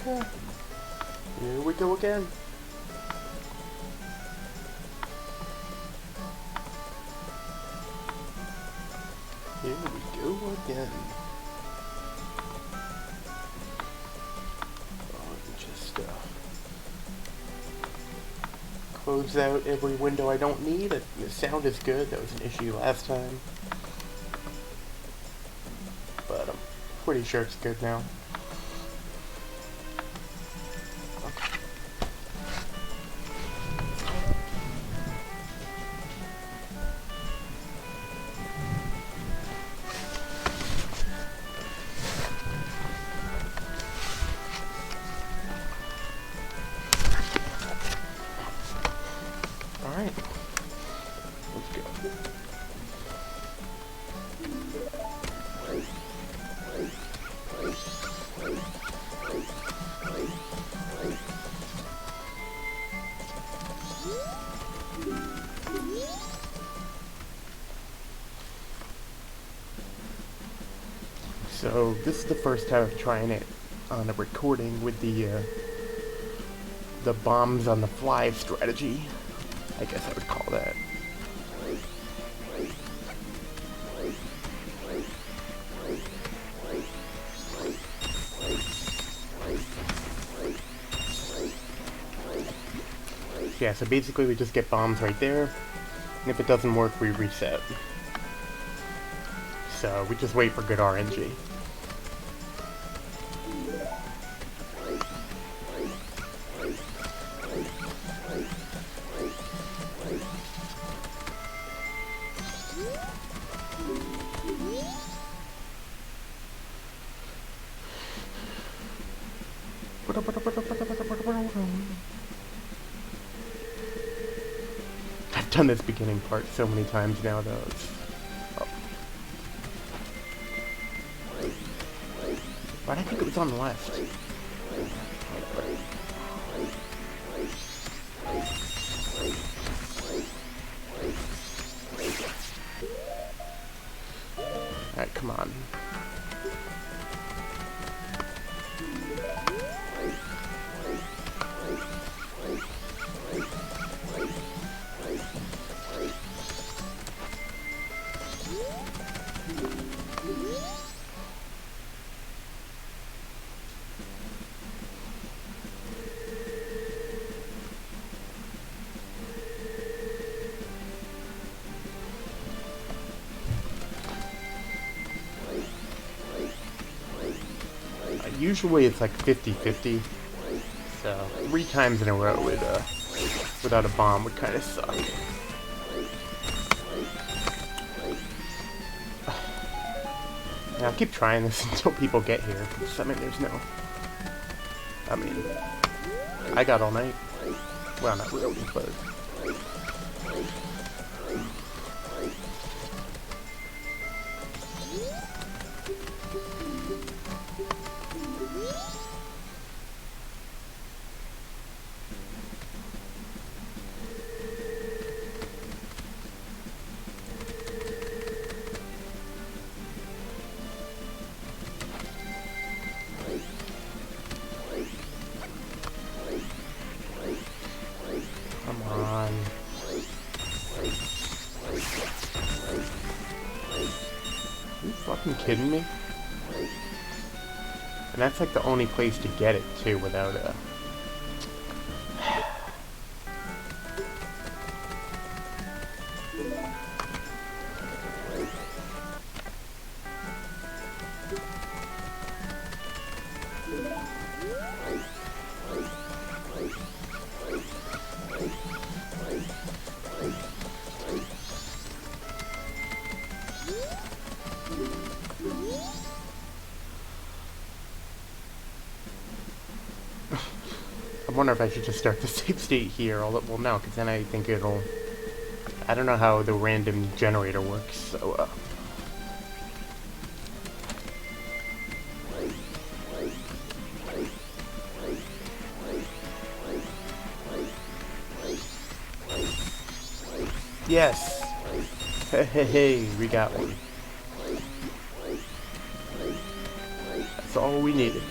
Here we go again. Here we go again. Just close out every window I don't need. The sound is good. That was an issue last time. But I'm pretty sure it's good now. Alright. Let's go. So this is the first time of trying it on a recording with the bombs on the fly strategy. I guess I would call that. Yeah, so basically we just get bombs right there, and if it doesn't work, we reset. So we just wait for good RNG. I've done this beginning part so many times now, though. But I think it was on the left. Alright, come on. Usually it's like 50-50, so 3 times in a row without a bomb would kind of suck. Now I'll keep trying this until people get here, because I mean I got all night. Well, not really, but... Come on. Are you fucking kidding me? And that's like the only place to get it too without a... I wonder if I should just start the save state here. Well, no, because then I think it'll... I don't know how the random generator works, so, Yes! Hey, we got one. That's all we needed.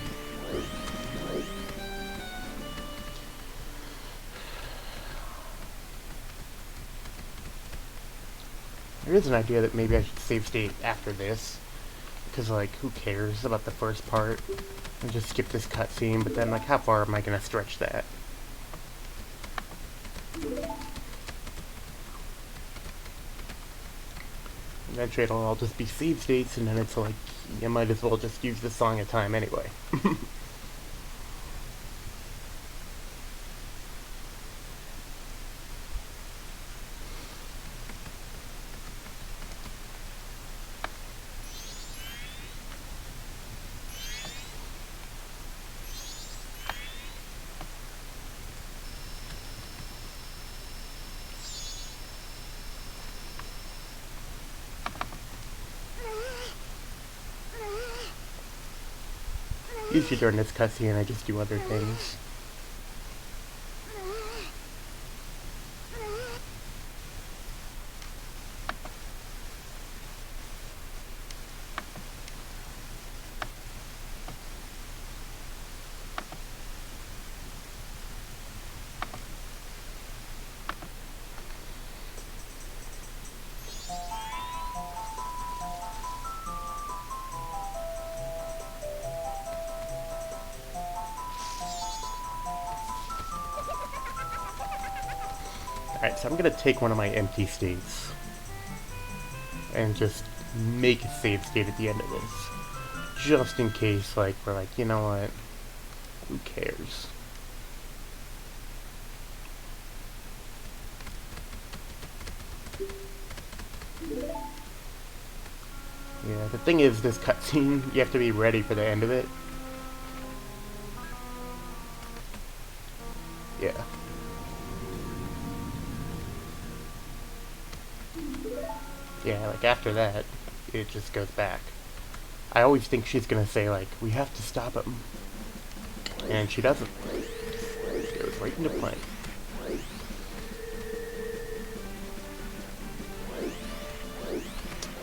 There is an idea that maybe I should save state after this, because, like, who cares about the first part? And just skip this cutscene, but then, like, how far am I gonna stretch that? Eventually it'll all just be save states, and then it's like, you might as well just use this song at a time anyway. Usually during this cutscene I just do other things. Alright, so I'm gonna take one of my empty states and just make a save state at the end of this. Just in case, like, we're like, you know what? Who cares? Yeah, the thing is, this cutscene, you have to be ready for the end of it. Yeah. Yeah, like after that, it just goes back. I always think she's gonna say, like, we have to stop him. And she doesn't. It goes right into play.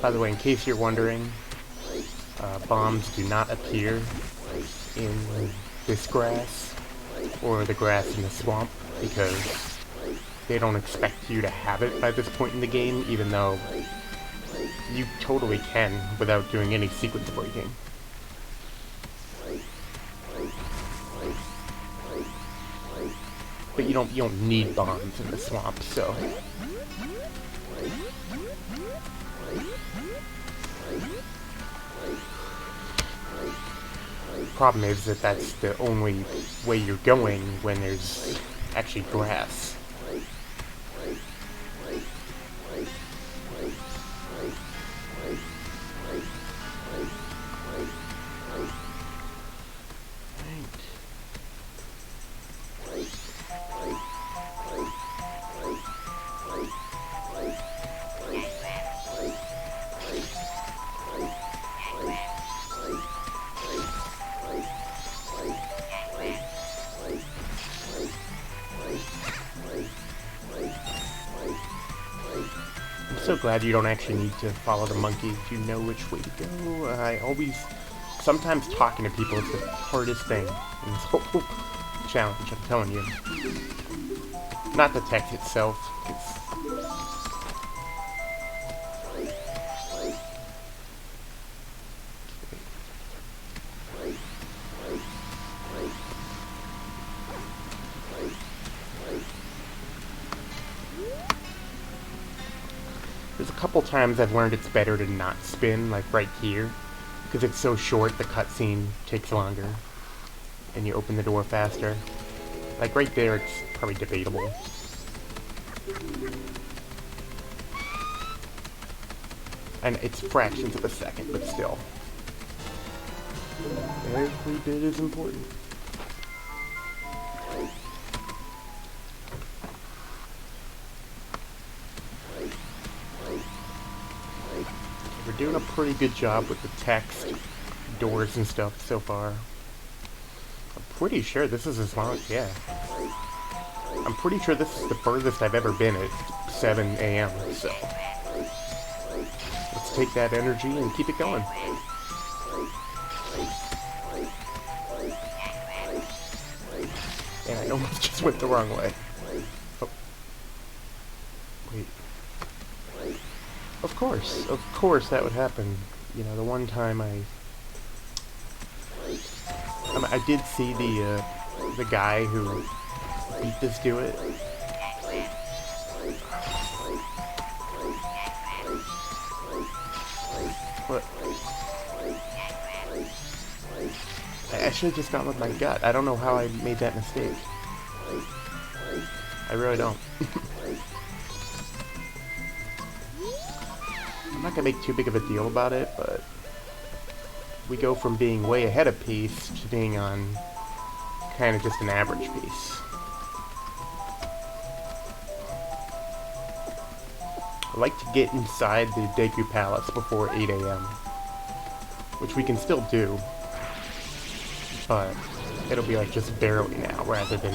By the way, in case you're wondering, bombs do not appear in this grass or the grass in the swamp because they don't expect you to have it by this point in the game, even though you totally can without doing any sequence breaking. But you don't need bombs in the swamp, so. Problem is that that's the only way you're going when there's actually grass. I'm so glad you don't actually need to follow the monkey if you know which way to go. Sometimes talking to people is the hardest thing in this whole challenge, I'm telling you. Not the text itself, there's a couple times I've learned it's better to not spin, like right here, because it's so short, the cutscene takes longer, and you open the door faster. Like right there, it's probably debatable. And it's fractions of a second, but still. Every bit is important. We're doing a pretty good job with the text, doors and stuff so far. I'm pretty sure this is as long, yeah. I'm pretty sure this is the furthest I've ever been at 7 a.m., so. Let's take that energy and keep it going. And I almost just went the wrong way. Oh. Wait. Of course that would happen. You know, the one time I did see the guy who beat this to it. What? I should have just gone with my gut. I don't know how I made that mistake. I really don't. I'm not gonna make too big of a deal about it, but we go from being way ahead of pace to being on kind of just an average pace. I like to get inside the Deku Palace before 8 a.m., which we can still do, but it'll be like just barely now rather than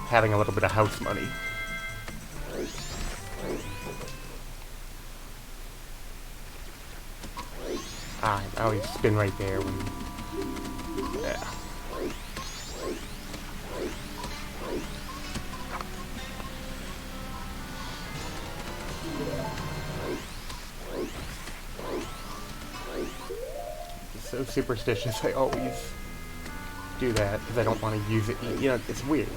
having a little bit of house money. I always spin right there when... Yeah. So superstitious, I always do that because I don't want to use it. You know, it's weird.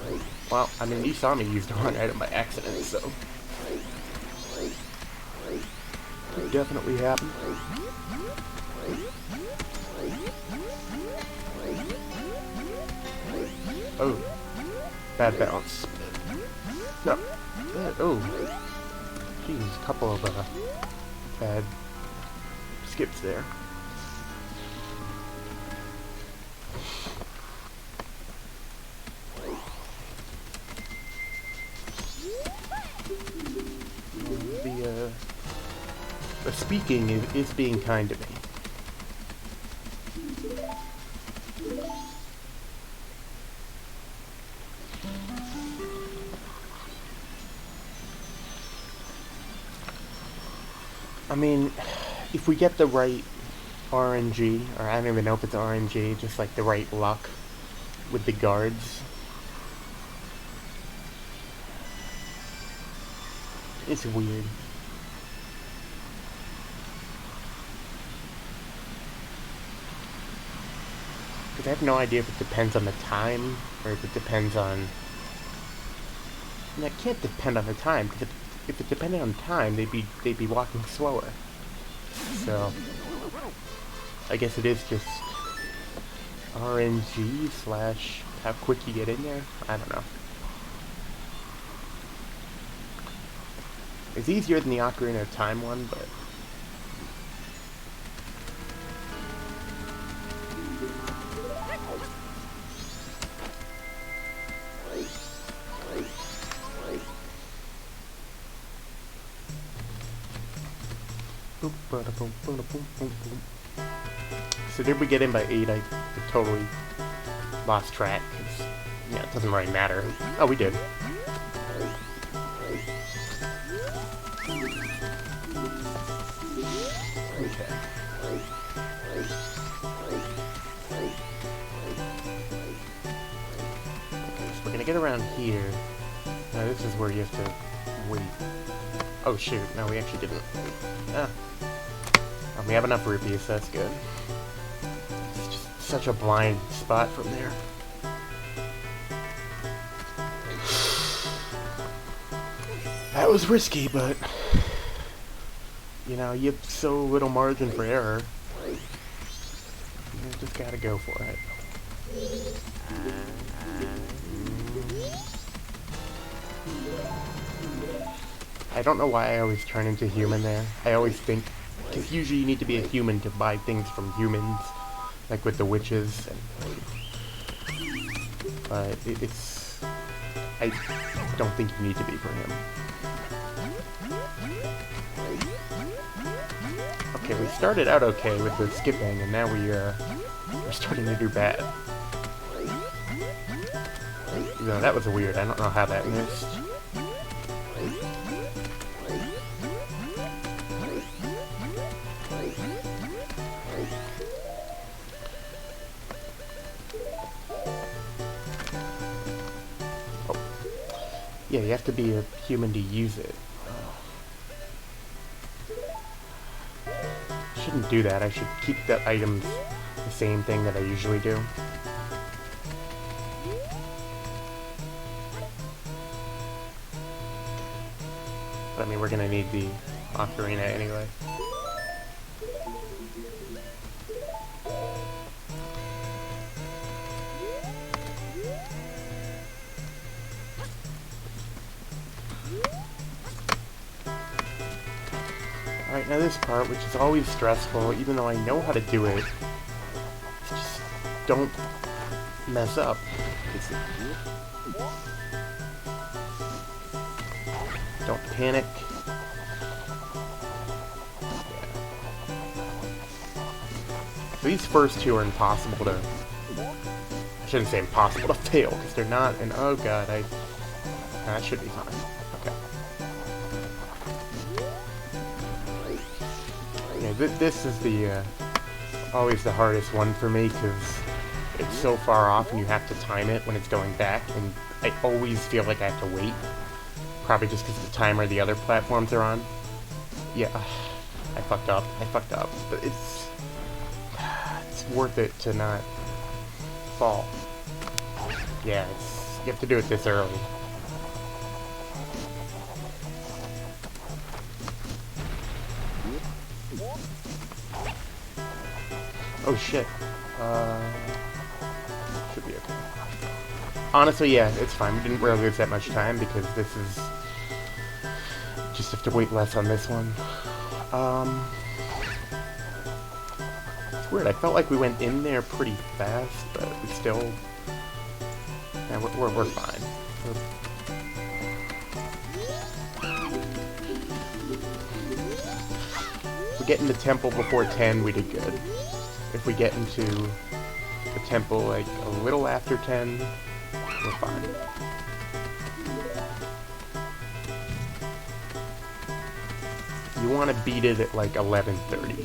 Well, I mean, you saw me use the wrong item by accident, so... It definitely happened. Oh, bad bounce. No. Oh. Jeez, a couple of bad skips there. The speaking is being kind to me. I mean, if we get the right RNG, or I don't even know if it's RNG, just like the right luck with the guards, it's weird. Because I have no idea if it depends on the time, or if it depends on... And that can't depend on the time, because if it depended on time, they'd be walking slower. So, I guess it is just RNG slash how quick you get in there. I don't know. It's easier than the Ocarina of Time one, but... So did we get in by 8? I totally lost track, because, yeah, it doesn't really matter. Oh, we did. Okay. So we're gonna get around here. Now this is where you have to wait. Oh shoot, no, we actually didn't. Ah. We have enough rupees, so that's good. It's just such a blind spot from there. That was risky, but... You know, you have so little margin for error. You just gotta go for it. I don't know why I always turn into human there. I always think... Because usually you need to be a human to buy things from humans, like with the witches. But it's... I don't think you need to be for him. Okay, we started out okay with the skipping, and now we're starting to do bad. No, that was weird. I don't know how that missed. Yeah, you have to be a human to use it. shouldn't do that. I should keep the items the same thing that I usually do. But I mean, we're gonna need the ocarina anyway. Alright, now this part, which is always stressful, even though I know how to do it, just don't mess up. Don't panic. So these first two are impossible to... I shouldn't say impossible to fail, because they're not, and oh god, that should be fine. This is the always the hardest one for me because it's so far off and you have to time it when it's going back, and I always feel like I have to wait. Probably just because of the timer the other platforms are on. Yeah, I fucked up. But it's worth it to not fall. Yeah, you have to do it this early. Oh shit. Should be okay. Honestly, yeah, it's fine. We didn't really lose that much time because this is... Just have to wait less on this one. It's weird. I felt like we went in there pretty fast, but we still... Yeah, we're fine. If we get in the temple before 10, we did good. If we get into the temple like a little after 10, we're fine. You want to beat it at like 11:30.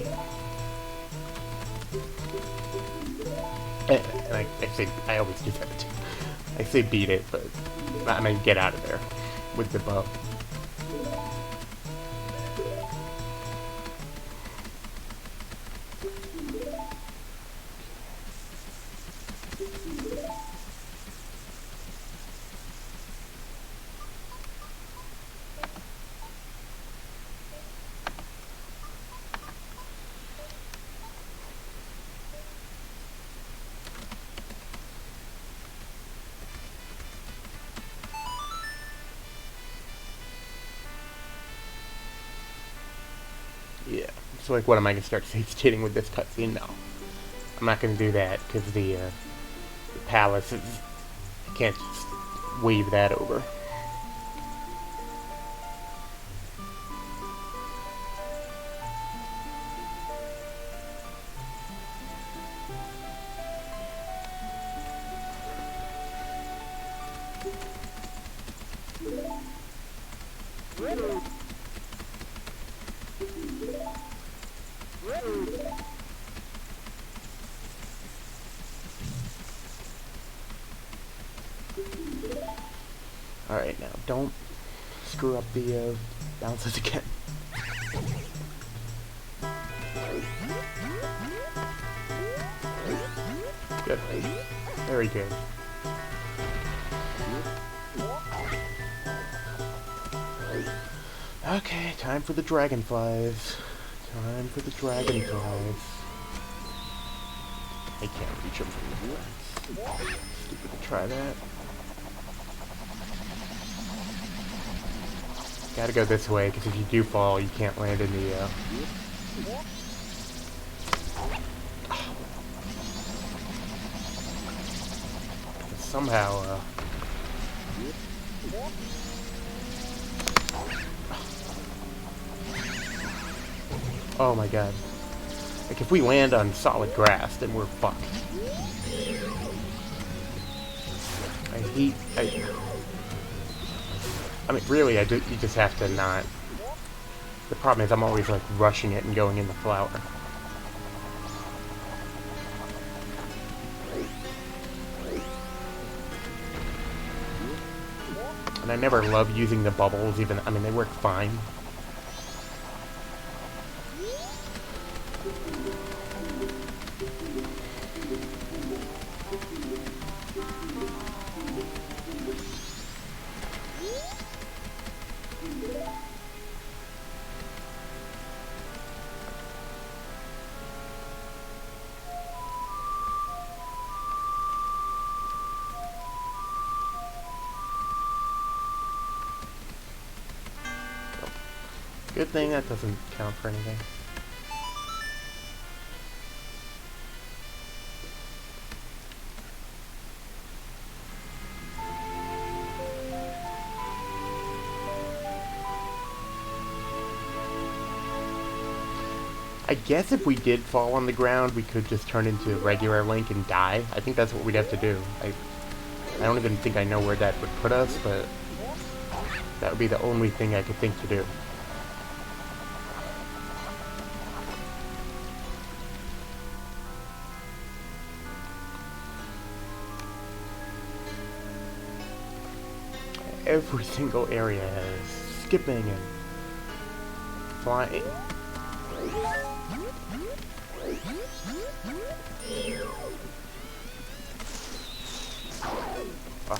And I always do that too. I say beat it, but I mean get out of there with the bow. Yeah, so like what, am I going to start save stating with this cutscene? No. I'm not going to do that, because the palace is... I can't just wave that over. Alright, now, don't screw up the bounces again. Good. Very good. Okay, time for the dragonflies. Time for the dragonflies. I can't reach them from the flies. Stupid to try that. Gotta go this way, because if you do fall, you can't land in the, somehow, oh my god. Like, if we land on solid grass, then we're fucked. I mean, really, you just have to not... The problem is I'm always, like, rushing it and going in the flower. And I never love using the bubbles, even... I mean, they work fine. Good thing that doesn't count for anything. I guess if we did fall on the ground, we could just turn into regular Link and die. I think that's what we'd have to do. I don't even think I know where that would put us, but that would be the only thing I could think to do. Every single area has skipping and flying. Oh,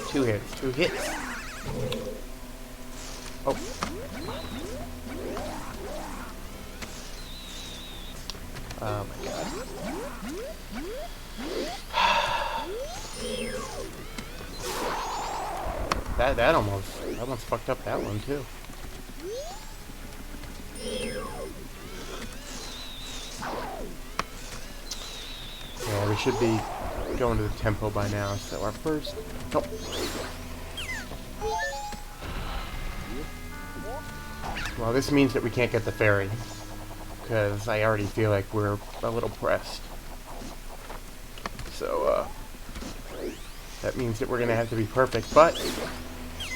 2 hits, 2 hits. Oh. Oh my god. That almost fucked up that one too. Yeah, we should be going to the tempo by now, so our first... Oh. Well, this means that we can't get the ferry, because I already feel like we're a little pressed. So, that means that we're going to have to be perfect, but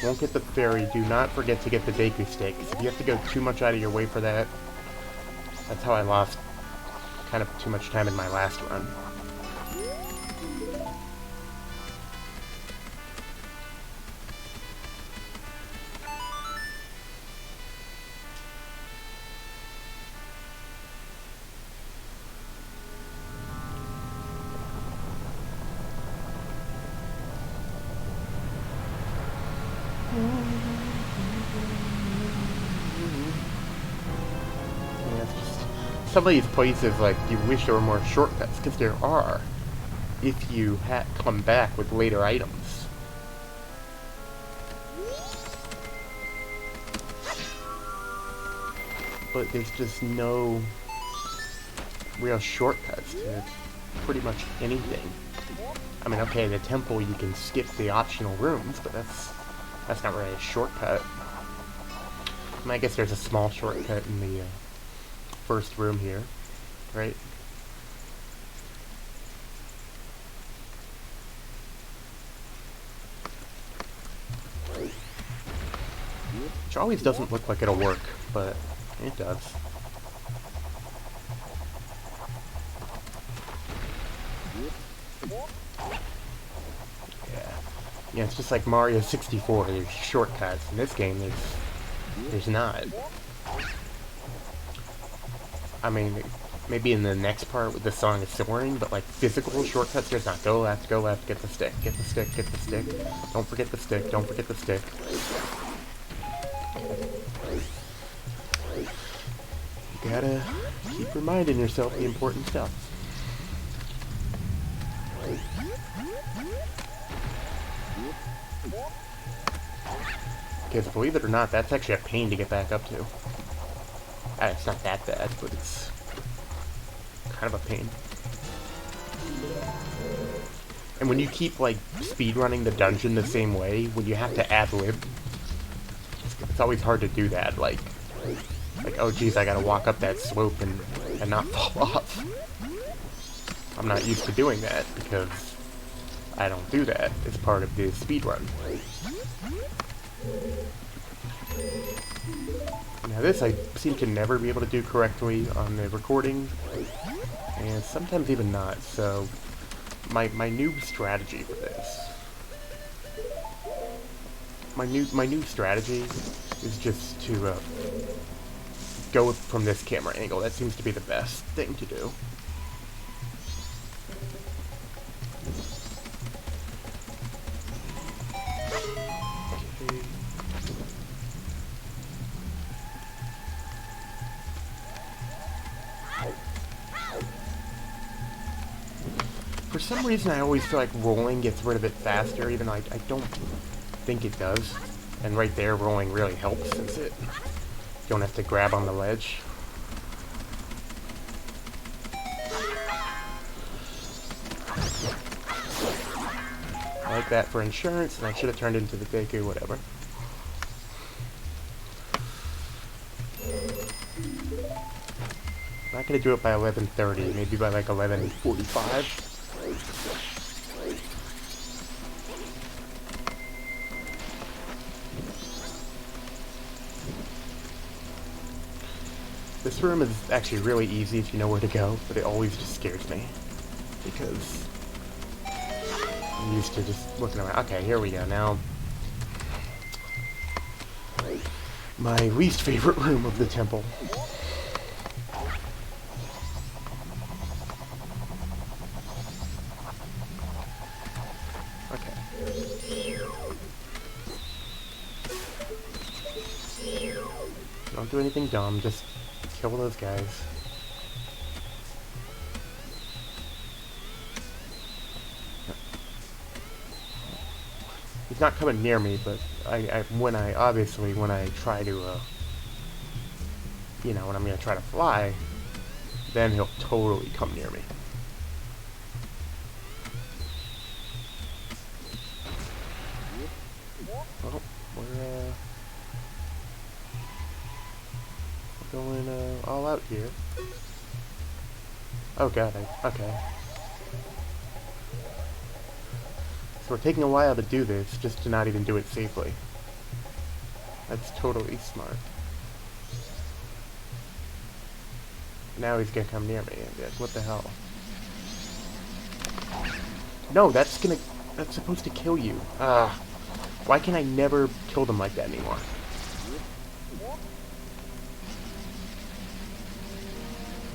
won't get the ferry. Do not forget to get the Deku Stick. If you have to go too much out of your way for that, that's how I lost kind of too much time in my last run. Some of these places, like, you wish there were more shortcuts, because there are, if you come back with later items. But there's just no real shortcuts to pretty much anything. I mean, okay, the temple, you can skip the optional rooms, but that's not really a shortcut. I mean, I guess there's a small shortcut in the first room here, right? Which always doesn't look like it'll work, but it does. Yeah, it's just like Mario 64, there's shortcuts. In this game, there's not. I mean, maybe in the next part with the Song of Soaring, but like physical shortcuts, there's not. Go left, get the stick, get the stick, get the stick. Don't forget the stick, don't forget the stick. You gotta keep reminding yourself the important stuff. Because believe it or not, that's actually a pain to get back up to. It's not that bad, but it's kind of a pain. And when you keep, like, speedrunning the dungeon the same way, when you have to ad-lib, it's always hard to do that. Like, oh geez, I gotta walk up that slope and not fall off. I'm not used to doing that, because I don't do that as part of the speedrun. Now this I seem to never be able to do correctly on the recording, and sometimes even not, so my new strategy for this. My new strategy is just to go from this camera angle. That seems to be the best thing to do. some reason I always feel like rolling gets rid of it faster, even though I don't think it does. And right there, rolling really helps, since you don't have to grab on the ledge. I like that for insurance, and I should have turned into the Deku, whatever. I'm not gonna do it by 11:30, maybe by like 11:45. This room is actually really easy if you know where to go, but it always just scares me. Because I'm used to just looking around. Okay, here we go. Now, my least favorite room of the temple. Okay. Don't do anything dumb, just kill those guys. He's not coming near me, but when I try to, you know, when I'm gonna try to fly, then he'll totally come near me. Oh, we're going all out here. Oh god, okay. So we're taking a while to do this, just to not even do it safely. That's totally smart. Now he's gonna come near me, and like, what the hell? No, that's supposed to kill you. Why can I never kill them like that anymore?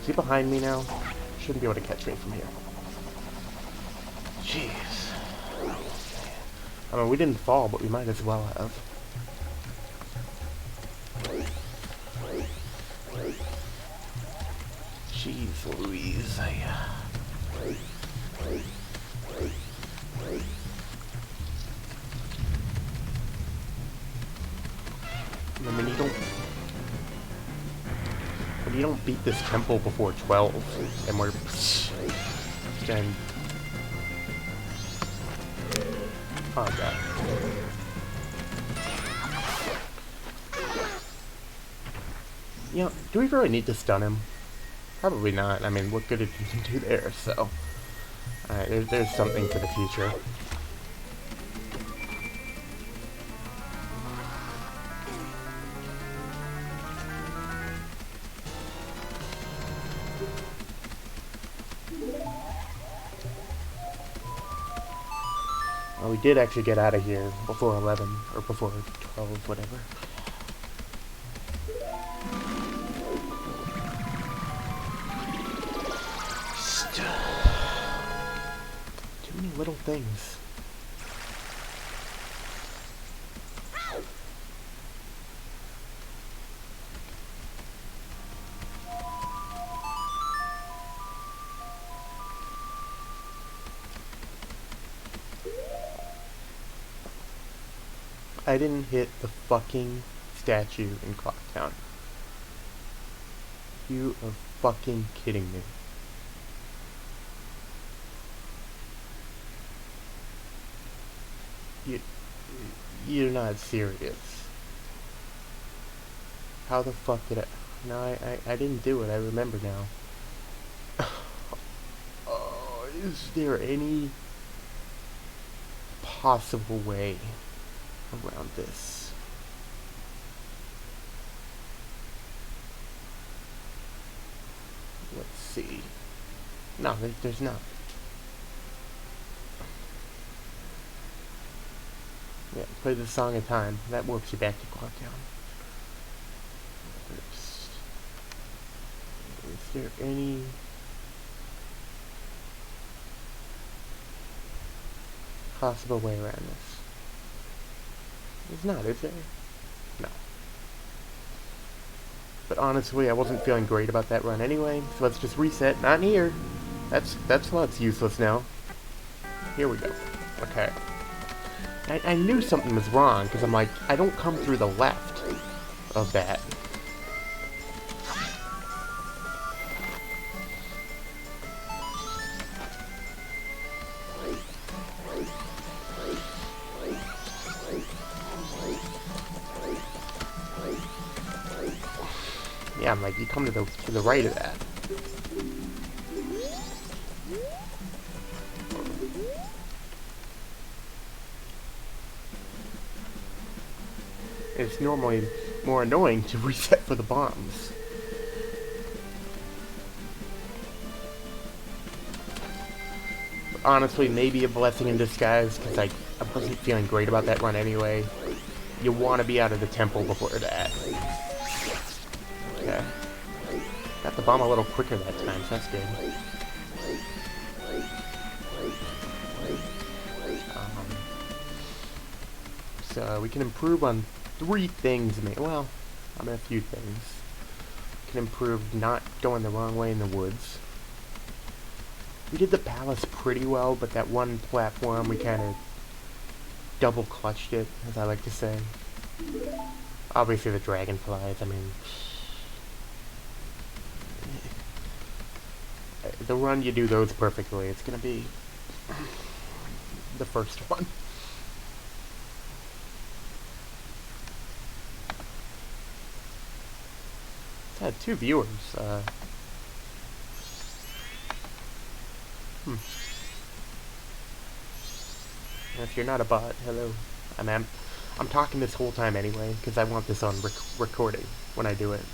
Is he behind me now? Shouldn't be able to catch me from here. Jeez. I mean, we didn't fall, but we might as well have. Jeez Louise, I mean, when you don't beat this temple before 12, and we're then. Oh god. You know, do we really need to stun him? Probably not. I mean, what good did he do there? So, alright, there's something for the future. Well, we did actually get out of here before 11, or before 12, whatever. Too many little things. I didn't hit the fucking statue in Clocktown. You are fucking kidding me. You're not serious. How the fuck did I... No, I didn't do it. I remember now. Oh, is there any possible way around this? Let's see. No, there's not. Yeah, play the Song of Time. That warps you back to Clocktown. Is there any... possible way around this? There's not, is there? No. But honestly, I wasn't feeling great about that run anyway, so let's just reset. Not here. That's useless now. Here we go. Okay. I knew something was wrong, because I'm like, I don't come through the left of that. Yeah, I'm like, you come to the right of that. It's normally more annoying to reset for the bombs. But honestly, maybe a blessing in disguise, because I wasn't feeling great about that run anyway. You want to be out of the temple before that. Okay. Got the bomb a little quicker that time, so that's good. So we can improve on 3 things. Well, I mean a few things. We can improve not going the wrong way in the woods. We did the palace pretty well, but that one platform we kind of double clutched it, as I like to say. Obviously the dragonflies, I mean... The run you do those perfectly, it's gonna be the first one. It's had 2 viewers, And if you're not a bot, hello. I'm talking this whole time anyway, because I want this on recording when I do it.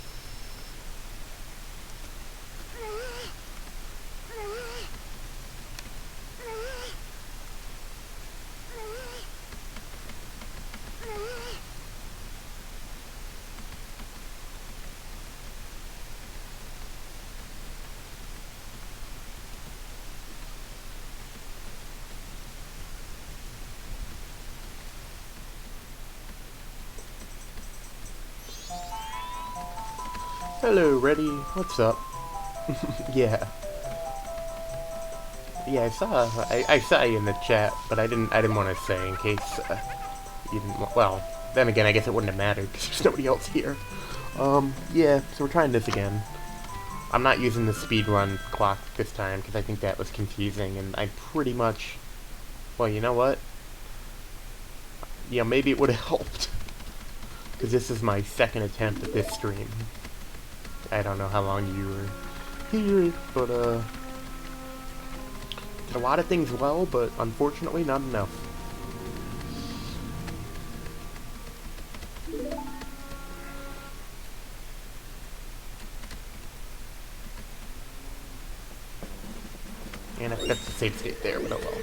Hello, Reddy. What's up? Yeah. Yeah, I saw you in the chat, but I didn't want to say in case you didn't. Well, then again, I guess it wouldn't have mattered because there's nobody else here. Yeah. So we're trying this again. I'm not using the speedrun clock this time because I think that was confusing, and I pretty much. Well, you know what? Yeah, maybe it would have helped because this is my 2nd attempt at this stream. I don't know how long you were here, but did a lot of things well, but unfortunately not enough. And I forgot the save state there, but oh well.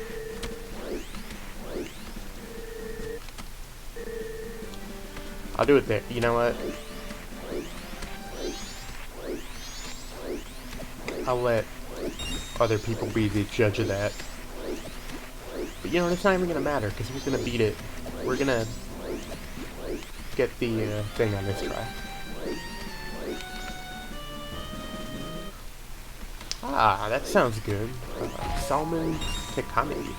I'll do it there. You know what? I'll let other people be the judge of that. But you know, it's not even gonna matter, because we're gonna beat it. We're gonna get the thing on this try. Ah, that sounds good. Salmon Tikami.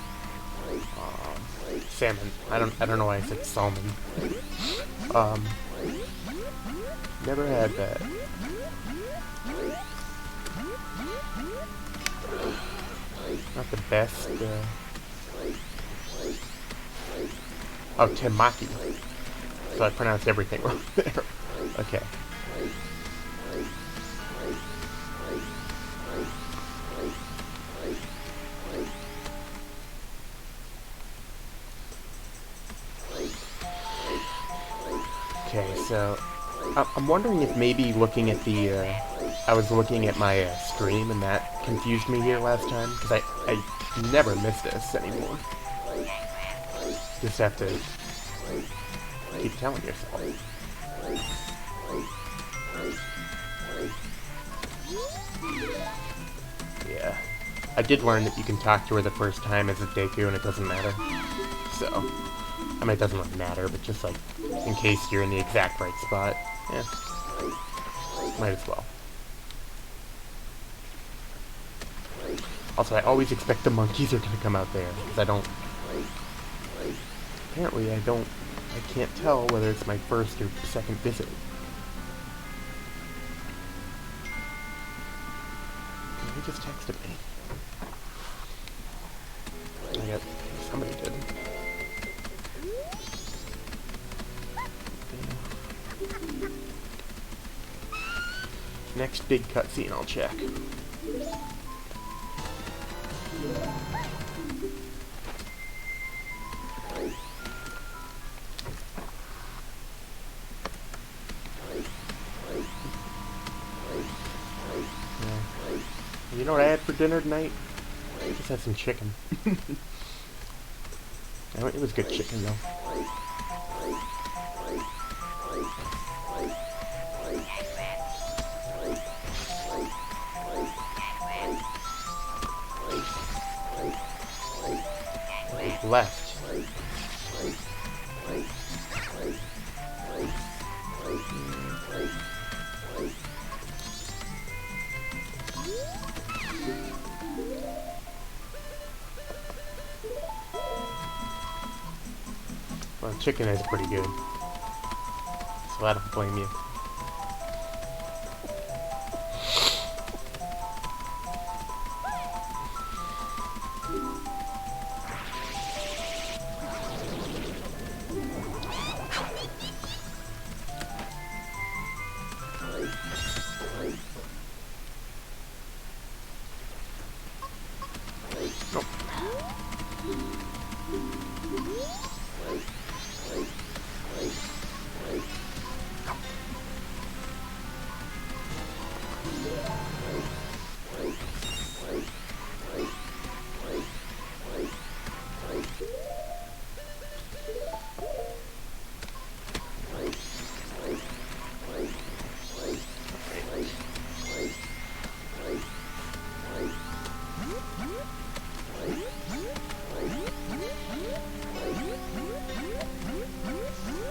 Salmon. I don't know why I said salmon. Never had that. Not the best. Oh, temaki. So I pronounced everything wrong there. Okay. Okay, so I'm wondering if maybe looking at the I was looking at my stream and that confused me here last time, because I never miss this anymore. Just have to keep telling yourself. Yeah. I did learn that you can talk to her the first time as a Deku and it doesn't matter. So, I mean, it doesn't really matter, but just like, in case you're in the exact right spot, yeah. Might as well. Also, I always expect the monkeys are gonna come out there, because I don't... Apparently, I can't tell whether it's my first or second visit. He just texted me. I guess somebody did. Next big cutscene, I'll check. You know what I had for dinner tonight? I just had some chicken. It was good chicken, though. Left. Well, chicken is pretty good, so I don't blame you.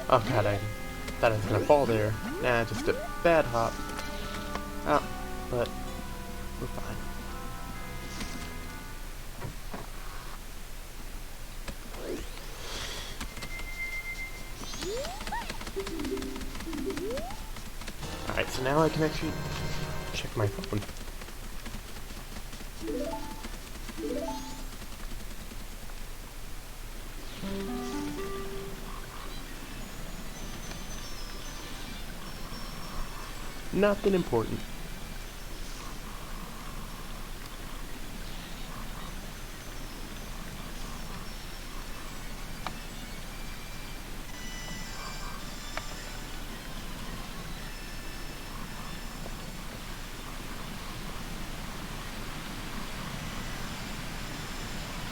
Oh god, I thought I was gonna fall there. Nah, just a bad hop. Oh, but we're fine. Alright, so now I can actually check my phone. Nothing important.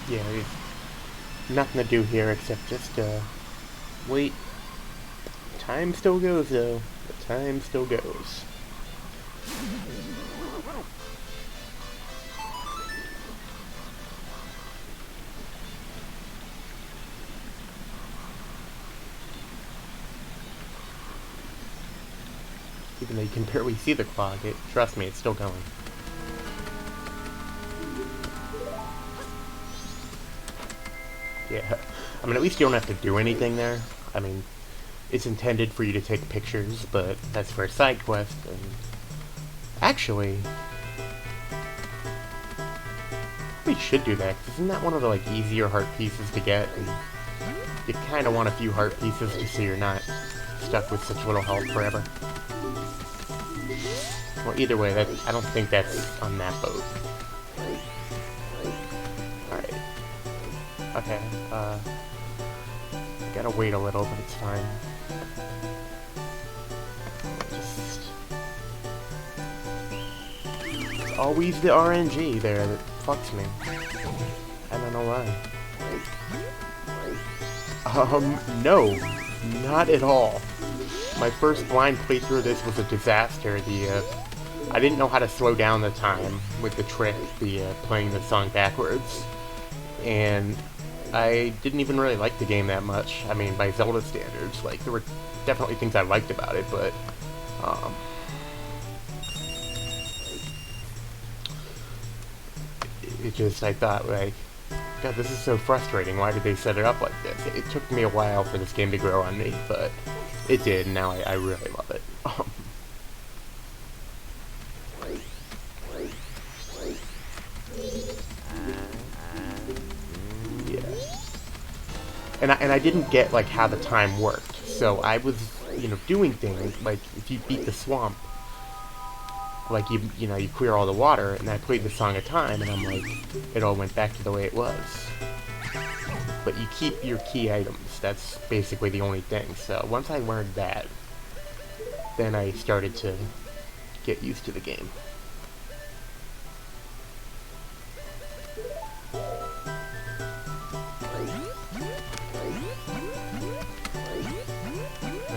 Yeah, there's nothing to do here except just, wait. Time still goes, though. The time still goes. Even though you can barely see the clock, trust me, it's still going. Yeah, I mean, at least you don't have to do anything there. I mean, it's intended for you to take pictures, but that's for a side quest, and... Actually... we should do that, 'cause isn't that one of the, like, easier heart pieces to get? And you kinda want a few heart pieces just so you're not stuck with such little health forever. Well, either way, I don't think that's on that boat. Alright. Okay, gotta wait a little, but it's fine. Just... It's always the RNG there that fucks me. I don't know why. No. Not at all. My first blind playthrough of this was a disaster. I didn't know how to slow down the time with the trick, playing the song backwards. And I didn't even really like the game that much. I mean, by Zelda standards. Like, there were definitely things I liked about it, but, it just, I thought, like, God, this is so frustrating. Why did they set it up like this? It took me a while for this game to grow on me, but it did, and now I really love it. Yeah. And I didn't get, like, how the time worked. So I was, doing things, like, if you beat the swamp, like, you clear all the water, and I played the Song of Time, and I'm like, it all went back to the way it was. But you keep your key items. That's basically the only thing. So once I learned that, then I started to get used to the game.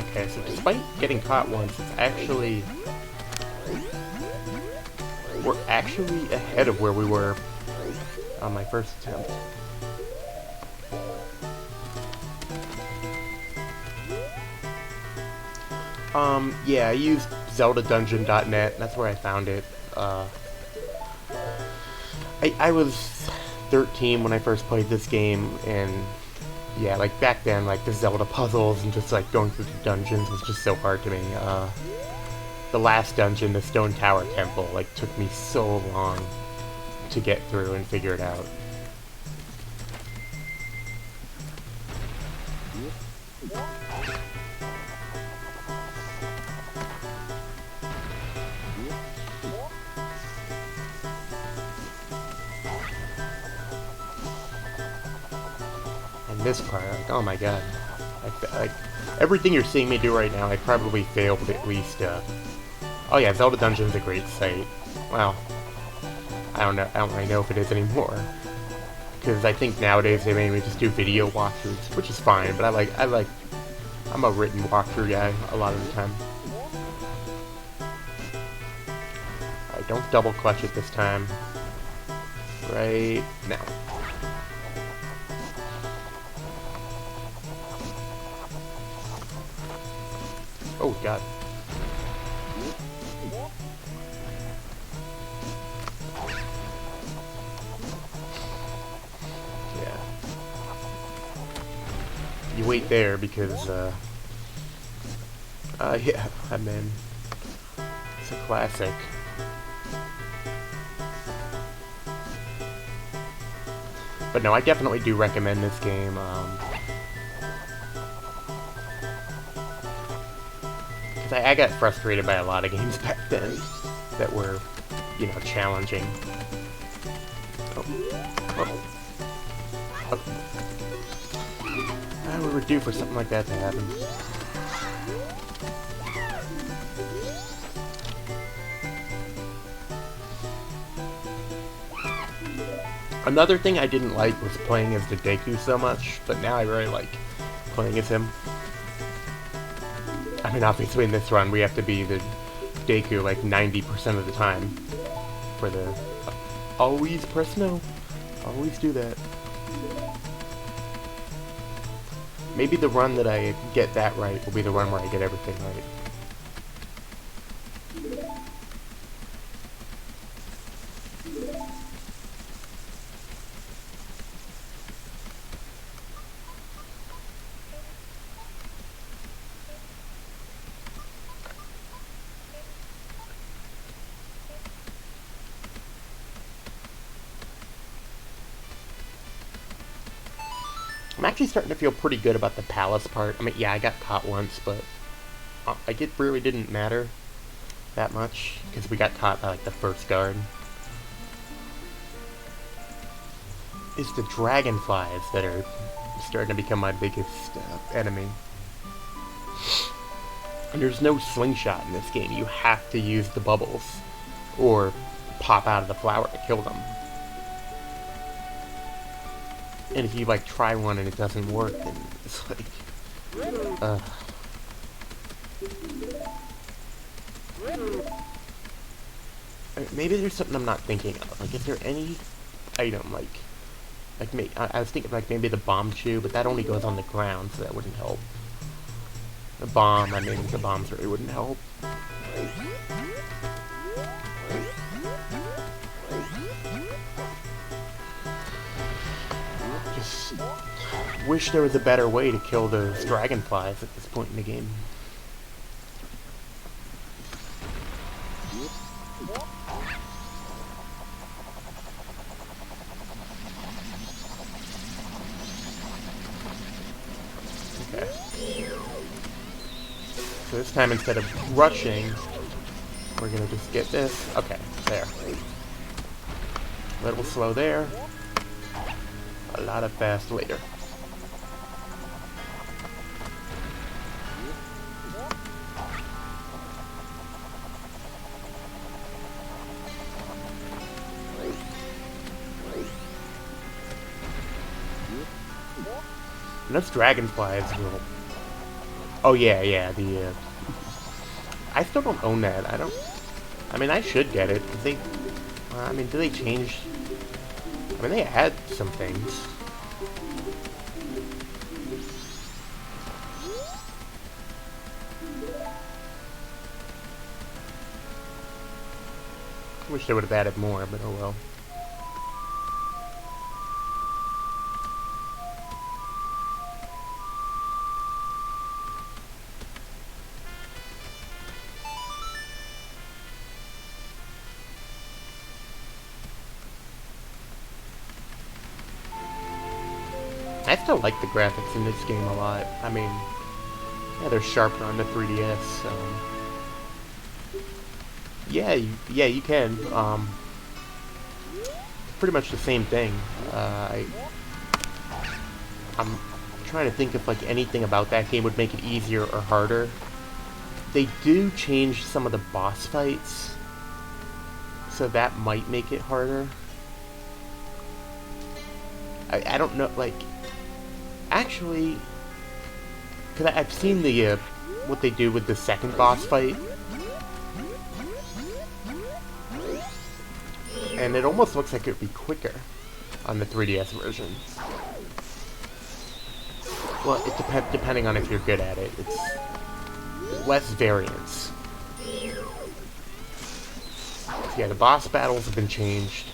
Okay, so despite getting caught once, we're actually ahead of where we were on my first attempt. Yeah, I used ZeldaDungeon.net. That's where I found it. I was 13 when I first played this game, and yeah, like back then, like the Zelda puzzles and just like going through the dungeons was just so hard to me. The last dungeon, the Stone Tower Temple, like took me so long to get through and figure it out. And this part, like, oh my god. Like, everything you're seeing me do right now, I probably failed at least, oh yeah, Zelda Dungeon's a great site. Well, I don't really know if it is anymore. Because I think nowadays they mainly just do video walkthroughs, which is fine, but I'm a written walkthrough guy a lot of the time. Alright, don't double clutch it this time. Right now. Oh god. Yeah. You wait there because, yeah, I mean, it's a classic. But no, I definitely do recommend this game, because I got frustrated by a lot of games back then that were, challenging. Oh. We were due for something like that to happen. Another thing I didn't like was playing as the Deku so much, but now I really like playing as him. I mean, obviously in this run we have to be the Deku like 90% of the time for the... Always press no. Always do that. Maybe the run that I get that right will be the run where I get everything right. I'm actually starting to feel pretty good about the palace part. I mean, yeah, I got caught once, but like it really didn't matter that much because we got caught by like the first guard. It's the dragonflies that are starting to become my biggest enemy. And there's no slingshot in this game. You have to use the bubbles or pop out of the flower to kill them. And if you like try one and it doesn't work, then it's like, maybe there's something I'm not thinking of. Like, is there any item like I was thinking like maybe the bomb shoe, but that only goes on the ground, so that wouldn't help. The bombs really wouldn't help. wish there was a better way to kill those dragonflies at this point in the game. Okay. So this time, instead of rushing, we're gonna just get this. Okay, there. A little slow there. A lot of fast later. And those dragonflies will... Oh yeah, the... I still don't own that. I mean, I should get it. I mean, do they change... I mean, they had some things. Wish they would have added more, but oh well. I still like the graphics in this game a lot. I mean, yeah, they're sharper on the 3DS. Yeah, you can. Pretty much the same thing. I'm trying to think if like anything about that game would make it easier or harder. They do change some of the boss fights, so that might make it harder. I don't know, like, actually, because I've seen the what they do with the second boss fight, and it almost looks like it would be quicker on the 3DS version. Well, it depending on if you're good at it. It's less variance. Yeah, the boss battles have been changed.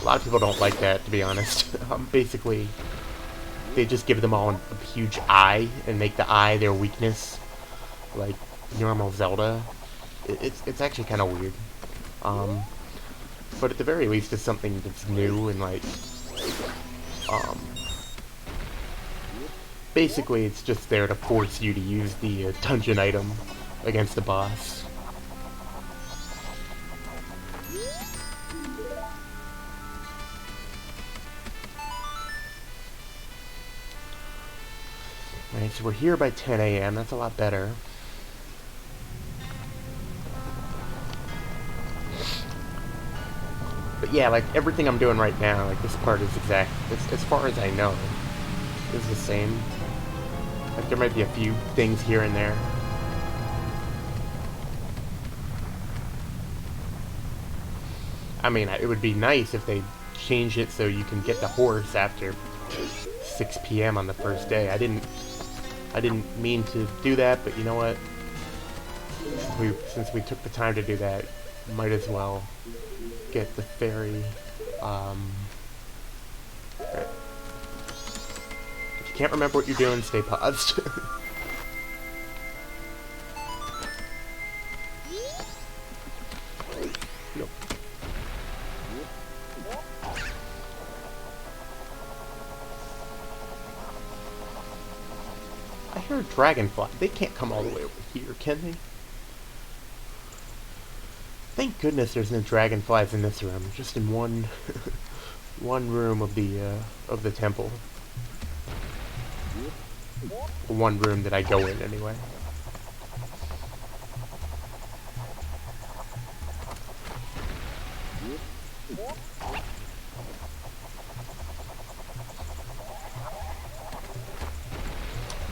A lot of people don't like that, to be honest. Basically, they just give them all a huge eye and make the eye their weakness, like normal Zelda. It's actually kind of weird. But at the very least, it's something that's new and like, basically it's just there to force you to use the dungeon item against the boss. Alright, so we're here by 10 a.m. That's a lot better. But yeah, like everything I'm doing right now, like this part is exact, as far as I know, is the same. Like there might be a few things here and there. I mean, it would be nice if they changed it so you can get the horse after 6 p.m. on the first day. I didn't mean to do that, but you know what? Since we took the time to do that, might as well get the ferry. Right. If you can't remember what you're doing, stay paused. Nope. I hear a dragonfly. They can't come all the way over here, can they? Thank goodness there's no dragonflies in this room. Just in one room of the temple. One room that I go in anyway.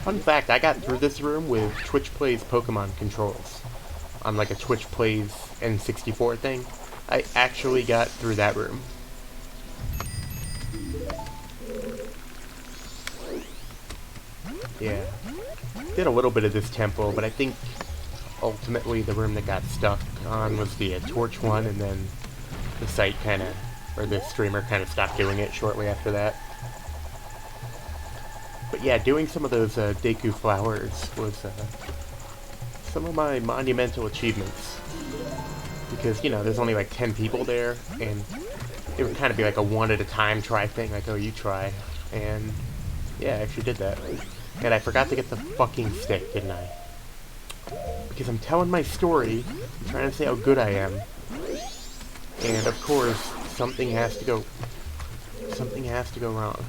Fun fact, I got through this room with Twitch Plays Pokemon controls. On like a Twitch Plays N64 thing. I actually got through that room. Yeah. Did a little bit of this temple, but I think ultimately the room that got stuck on was the torch one, and then the site kind of, or the streamer kind of stopped doing it shortly after that. But yeah, doing some of those Deku flowers was some of my monumental achievements. Because, you know, there's only like 10 people there, and it would kind of be like a one at a time try thing, like, oh, you try. And yeah, I actually did that. And I forgot to get the fucking stick, didn't I? Because I'm telling my story, I'm trying to say how good I am. And of course, something has to go wrong.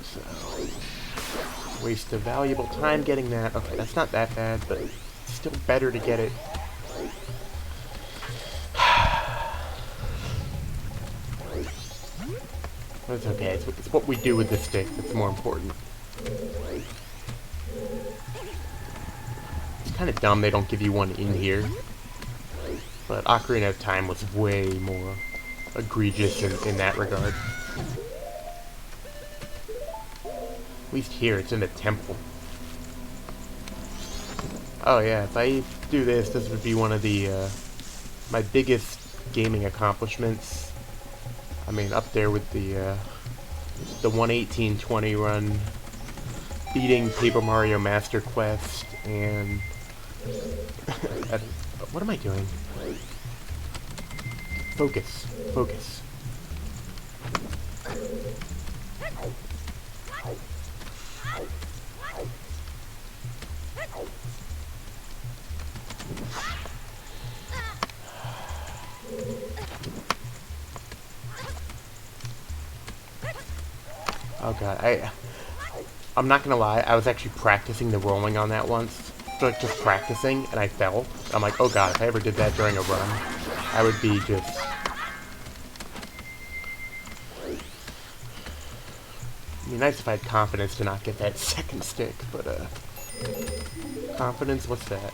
So, waste of valuable time getting that. Okay, that's not that bad, but it's still better to get it. But it's okay, it's what we do with the stick that's more important. It's kind of dumb they don't give you one in here. But Ocarina of Time was way more egregious in that regard. At least here, it's in a temple. Oh yeah, if I do this, this would be one of the, my biggest gaming accomplishments. I mean, up there with the 11820 run, beating Paper Mario Master Quest, and... what am I doing? Focus. Focus. Oh god, I'm not gonna lie, I was actually practicing the rolling on that once. Like, just practicing, and I fell. I'm like, oh god, if I ever did that during a run, I would be just... It'd be nice if I had confidence to not get that second stick, but, confidence, what's that?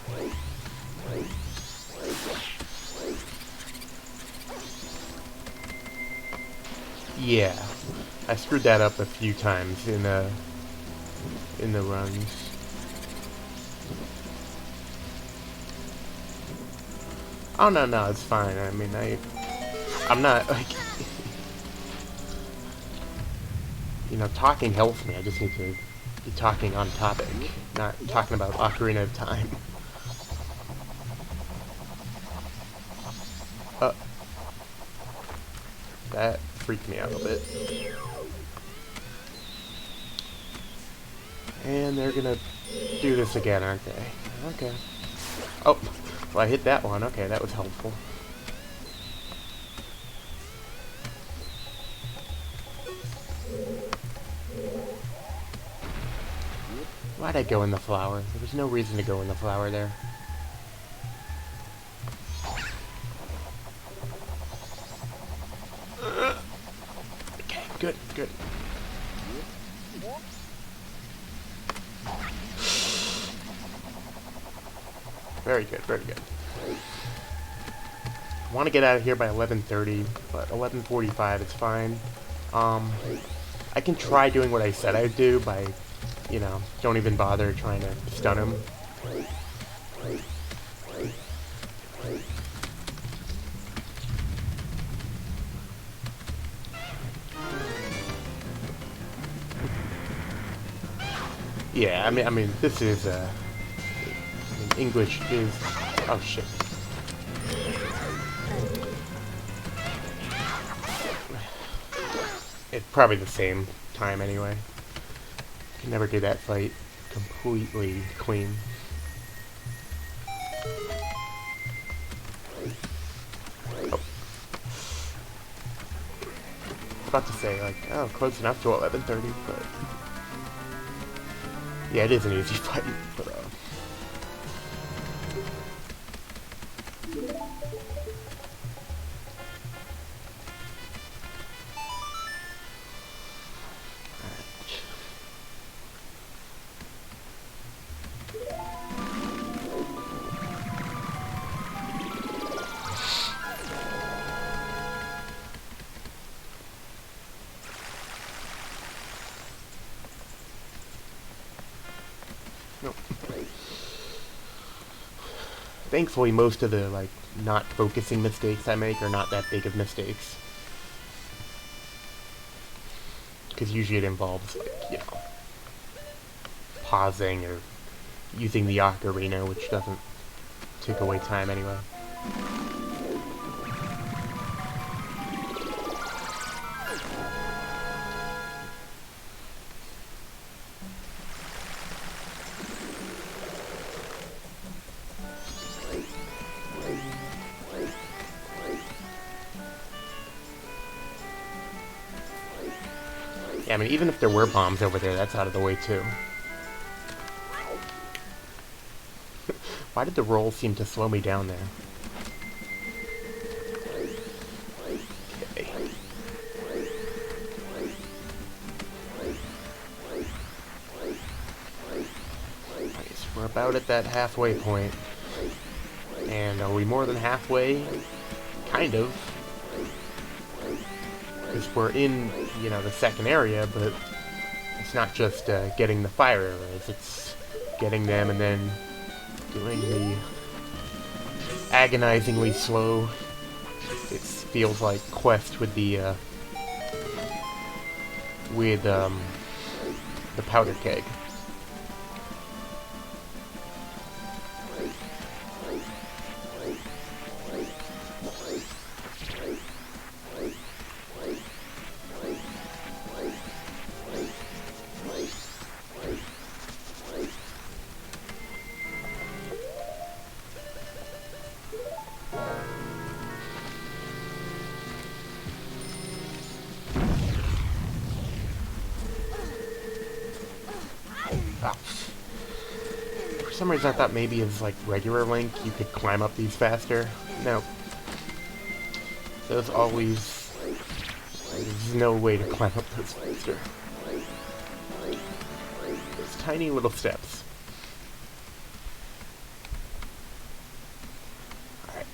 Yeah, I screwed that up a few times in the runs. Oh no, it's fine. I mean, I'm not like, you know, talking helps me. I just need to be talking on topic, not talking about Ocarina of Time. That freaked me out a bit. And they're gonna do this again, aren't they? Okay. Oh, well, I hit that one. Okay, that was helpful. Why'd I go in the flower? There was no reason to go in the flower there. Okay, good, good. Very good, very good. I want to get out of here by 11:30, but 11:45 it's fine. I can try doing what I said I'd do by, you know, don't even bother trying to stun him. Yeah, I mean, this is, English is... Oh, shit. It's probably the same time anyway. Can never do that fight completely clean. Oh. About to say, like, oh, close enough to 11:30, but... Yeah, it is an easy fight, but, no. Thankfully, most of the, like, not focusing mistakes I make are not that big of mistakes. because usually it involves, like, you know, pausing or using the ocarina, which doesn't take away time anyway. Yeah, I mean, even if there were bombs over there, that's out of the way too. Why did the roll seem to slow me down there? Okay. Okay, so we're about at that halfway point. And are we more than halfway? Kind of. Because we're in, you know, the second area, but it's not just getting the fire arrows, it's getting them and then doing the agonizingly slow, it feels like, quest with the powder keg. For some reason I thought maybe as like regular Link you could climb up these faster. No. There's always... There's no way to climb up those faster. Those tiny little steps. Alright.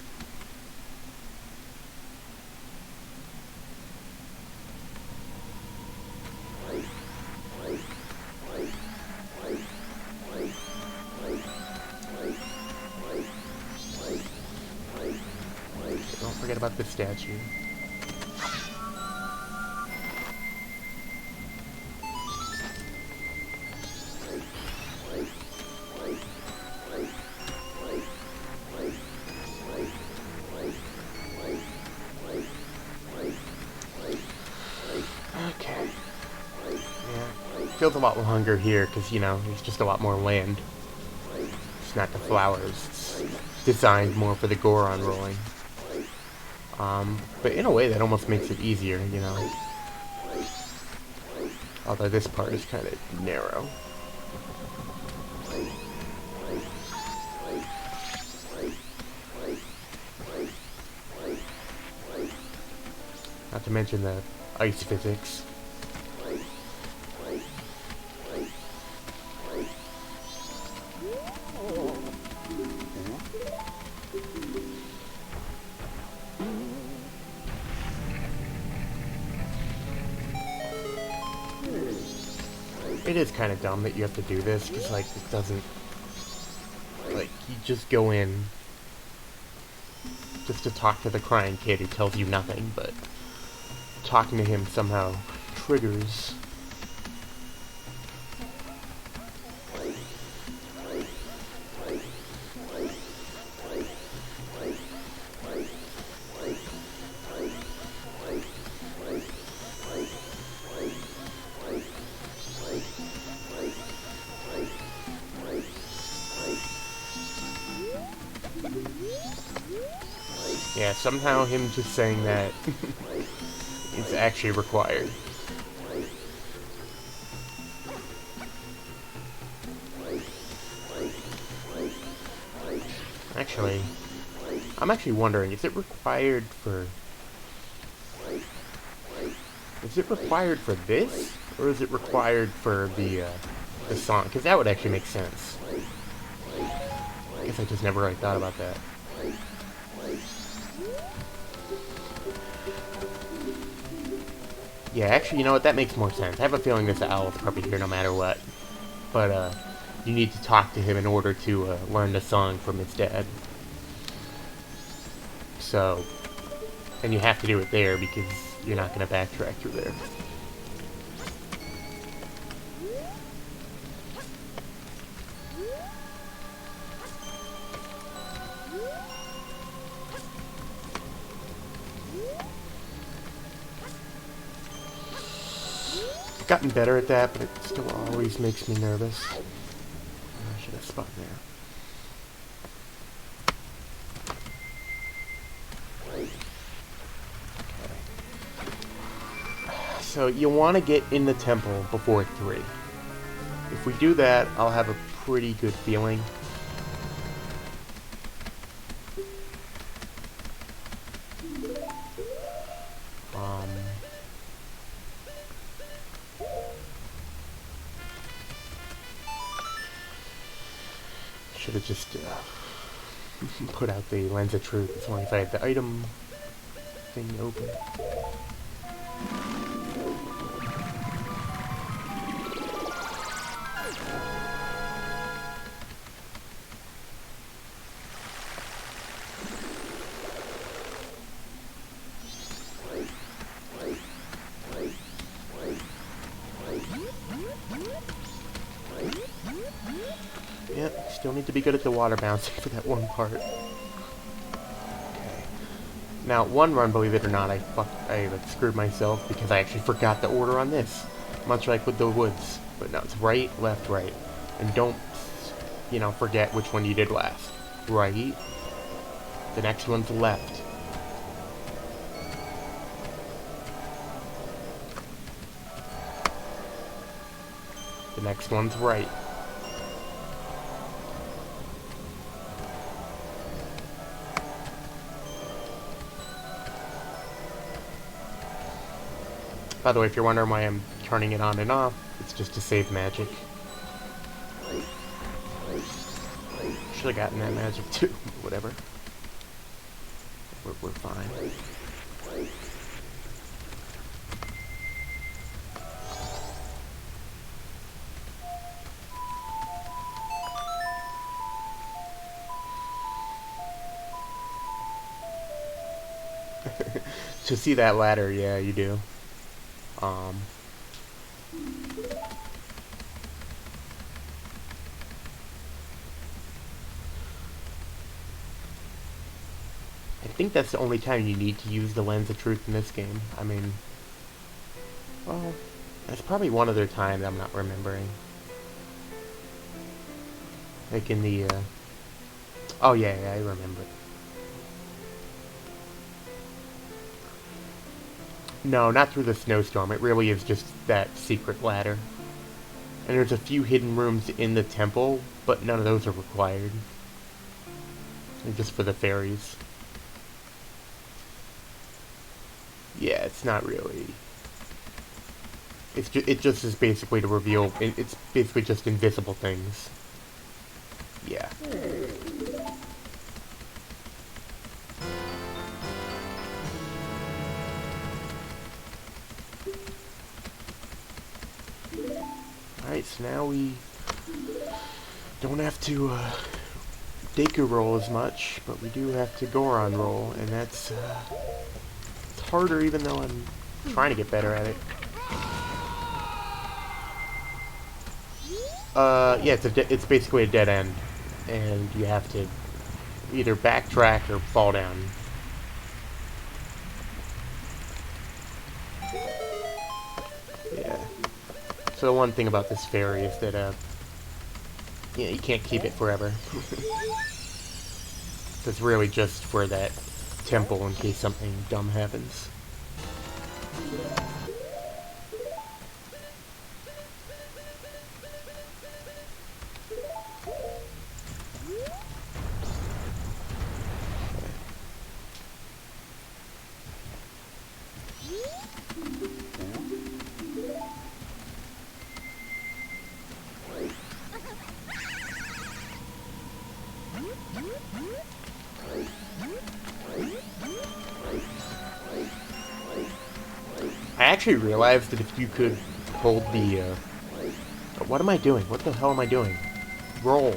Don't forget about the statue. Okay. Yeah, it feels a lot longer here because, you know, there's just a lot more land. It's not the flowers. It's designed more for the Goron rolling. But in a way that almost makes it easier, you know. Although this part is kind of narrow. Not to mention the ice physics. It is kind of dumb that you have to do this, because, like, it doesn't... Like, you just go in just to talk to the crying kid who tells you nothing, but talking to him somehow triggers... Yeah, somehow him just saying that is actually required. Actually, I'm actually wondering, is it required for... Is it required for this? Or is it required for the song? Because that would actually make sense. I guess I just never really thought about that. Yeah, actually, you know what? That makes more sense. I have a feeling this owl is probably here no matter what. But, you need to talk to him in order to learn the song from his dad. So, and you have to do it there because you're not going to backtrack through there. gotten better at that, but it still always makes me nervous. I should have spun there. So you want to get in the temple before 3. If we do that, I'll have a pretty good feeling. Should have just put out the lens of truth as long as I had the item thing open. Yep, still need to be good at the water bouncing for that one part. Okay. Now, one run, believe it or not, I screwed myself because I actually forgot the order on this. Much like with the woods. But no, it's right, left, right. And don't, you know, forget which one you did last. Right. The next one's left. The next one's right. By the way, if you're wondering why I'm turning it on and off, it's just to save magic. Should have gotten that magic too, whatever. We're fine. To see that ladder, yeah, you do. I think that's the only time you need to use the lens of truth in this game. I mean, well, there's probably one other time that I'm not remembering. Like in the, oh yeah, I remember. No, not through the snowstorm. It really is just that secret ladder. And there's a few hidden rooms in the temple, but none of those are required. They're just for the fairies. Yeah, it's not really. It just is basically to reveal. It's basically just invisible things. Yeah. Alright, so now we don't have to Deku roll as much, but we do have to Goron roll, and that's it's harder even though I'm trying to get better at it. Yeah, it's basically a dead end, and you have to either backtrack or fall down. Yeah. So one thing about this fairy is that yeah, you can't keep it forever. So it's really just for that temple in case something dumb happens. I actually realized that if you could hold the, what am I doing? What the hell am I doing? Roll.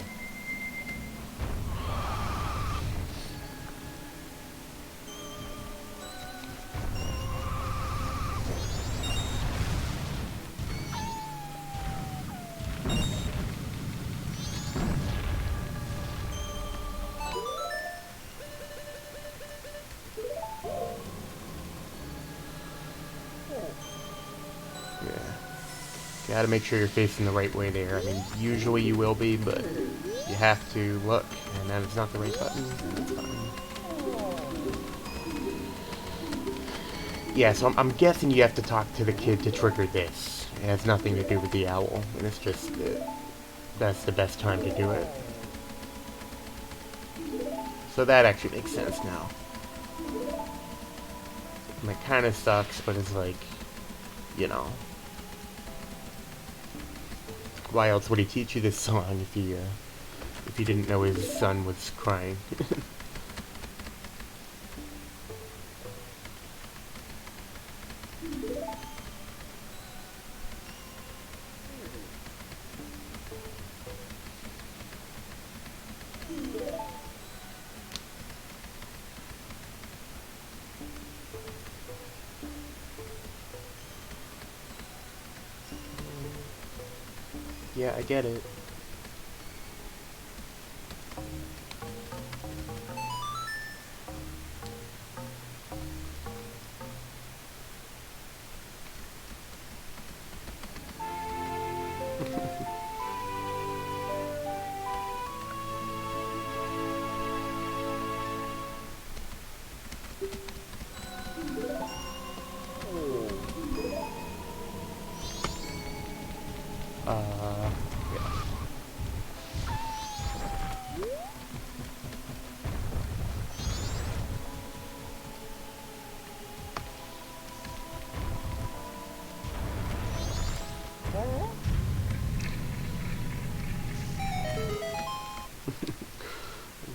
Yeah. Gotta make sure you're facing the right way there. I mean, usually you will be, but you have to look, and then it's not the right button, and that's fine. Yeah, so I'm guessing you have to talk to the kid to trigger this. It has nothing to do with the owl, and it's just that's the best time to do it. So that actually makes sense now. And it kind of sucks, but it's like, you know, why else would he teach you this song if he didn't know his son was crying? Yeah, I get it. Yeah.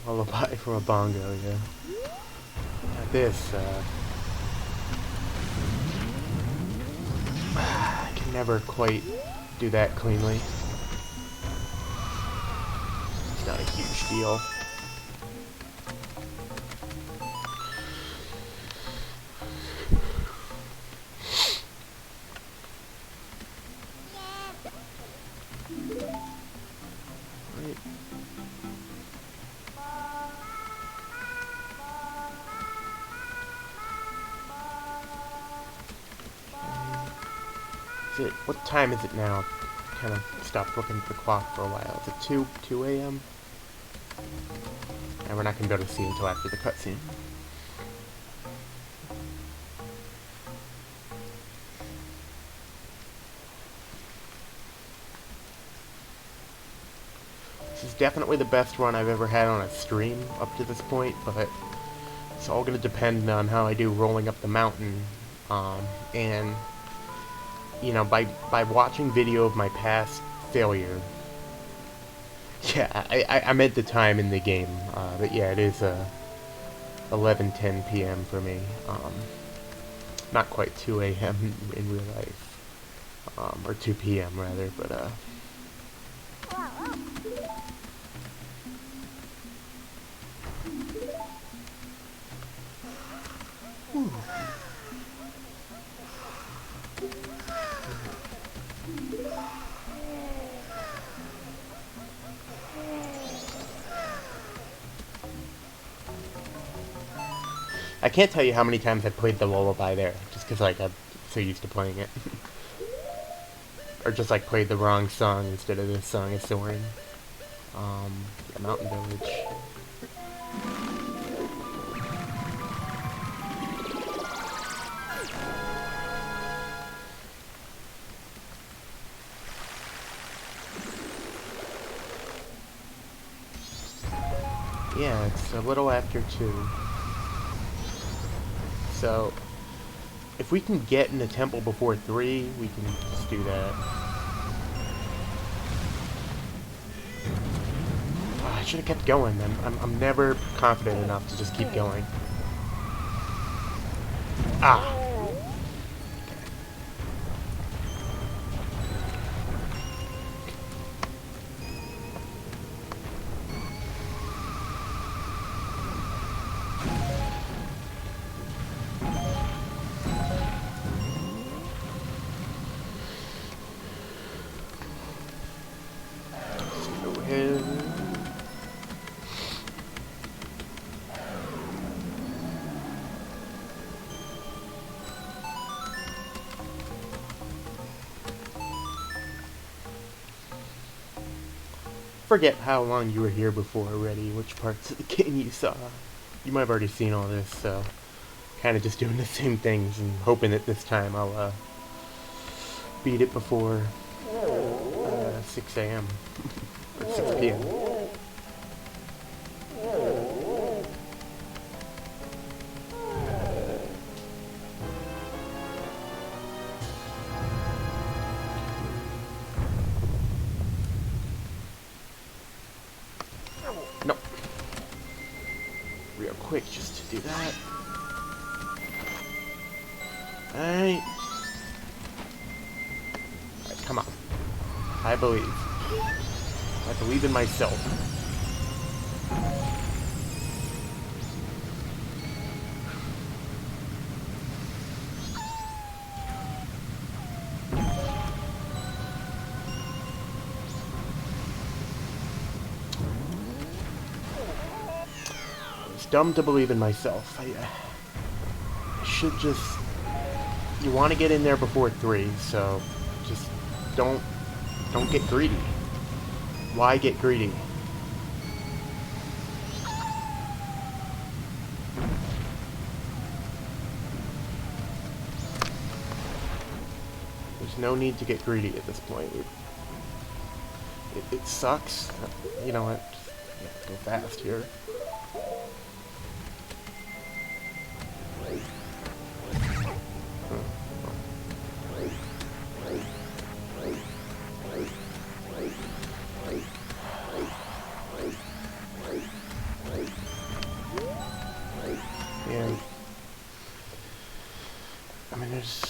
Lullaby from a bongo, yeah. This, I can never quite do that cleanly. It's not a huge deal. Right. What time is it now? Kind of stopped looking at the clock for a while. Is it 2 a.m.? And we're not going to be able to see until after the cutscene. This is definitely the best run I've ever had on a stream up to this point, but it's all going to depend on how I do rolling up the mountain. And you know, by watching video of my past failure. Yeah, I meant the time in the game, but yeah, it is 11:10 p.m. for me. Not quite 2 a.m. in real life, or 2 p.m. rather, but whew. I can't tell you how many times I played the lullaby there, just because like I'm so used to playing it. Or just like played the wrong song instead of this song is Soaring. Yeah, Mountain Village. Yeah, it's a little after 2. So, if we can get in the temple before 3, we can just do that. Oh, I should have kept going. I'm never confident enough to just keep going. Ah! forget how long you were here before already, which parts of the game you saw. You might have already seen all this, so kind of just doing the same things and hoping that this time I'll beat it before 6 a.m. or 6 p.m. Nope. Real quick just to do that. Alright. Alright, come on. I believe. I believe in myself. It's dumb to believe in myself. I should just... You want to get in there before 3, so just don't get greedy. Why get greedy? There's no need to get greedy at this point. It sucks. You know what? Yeah, go fast here. Yeah. I mean, there's...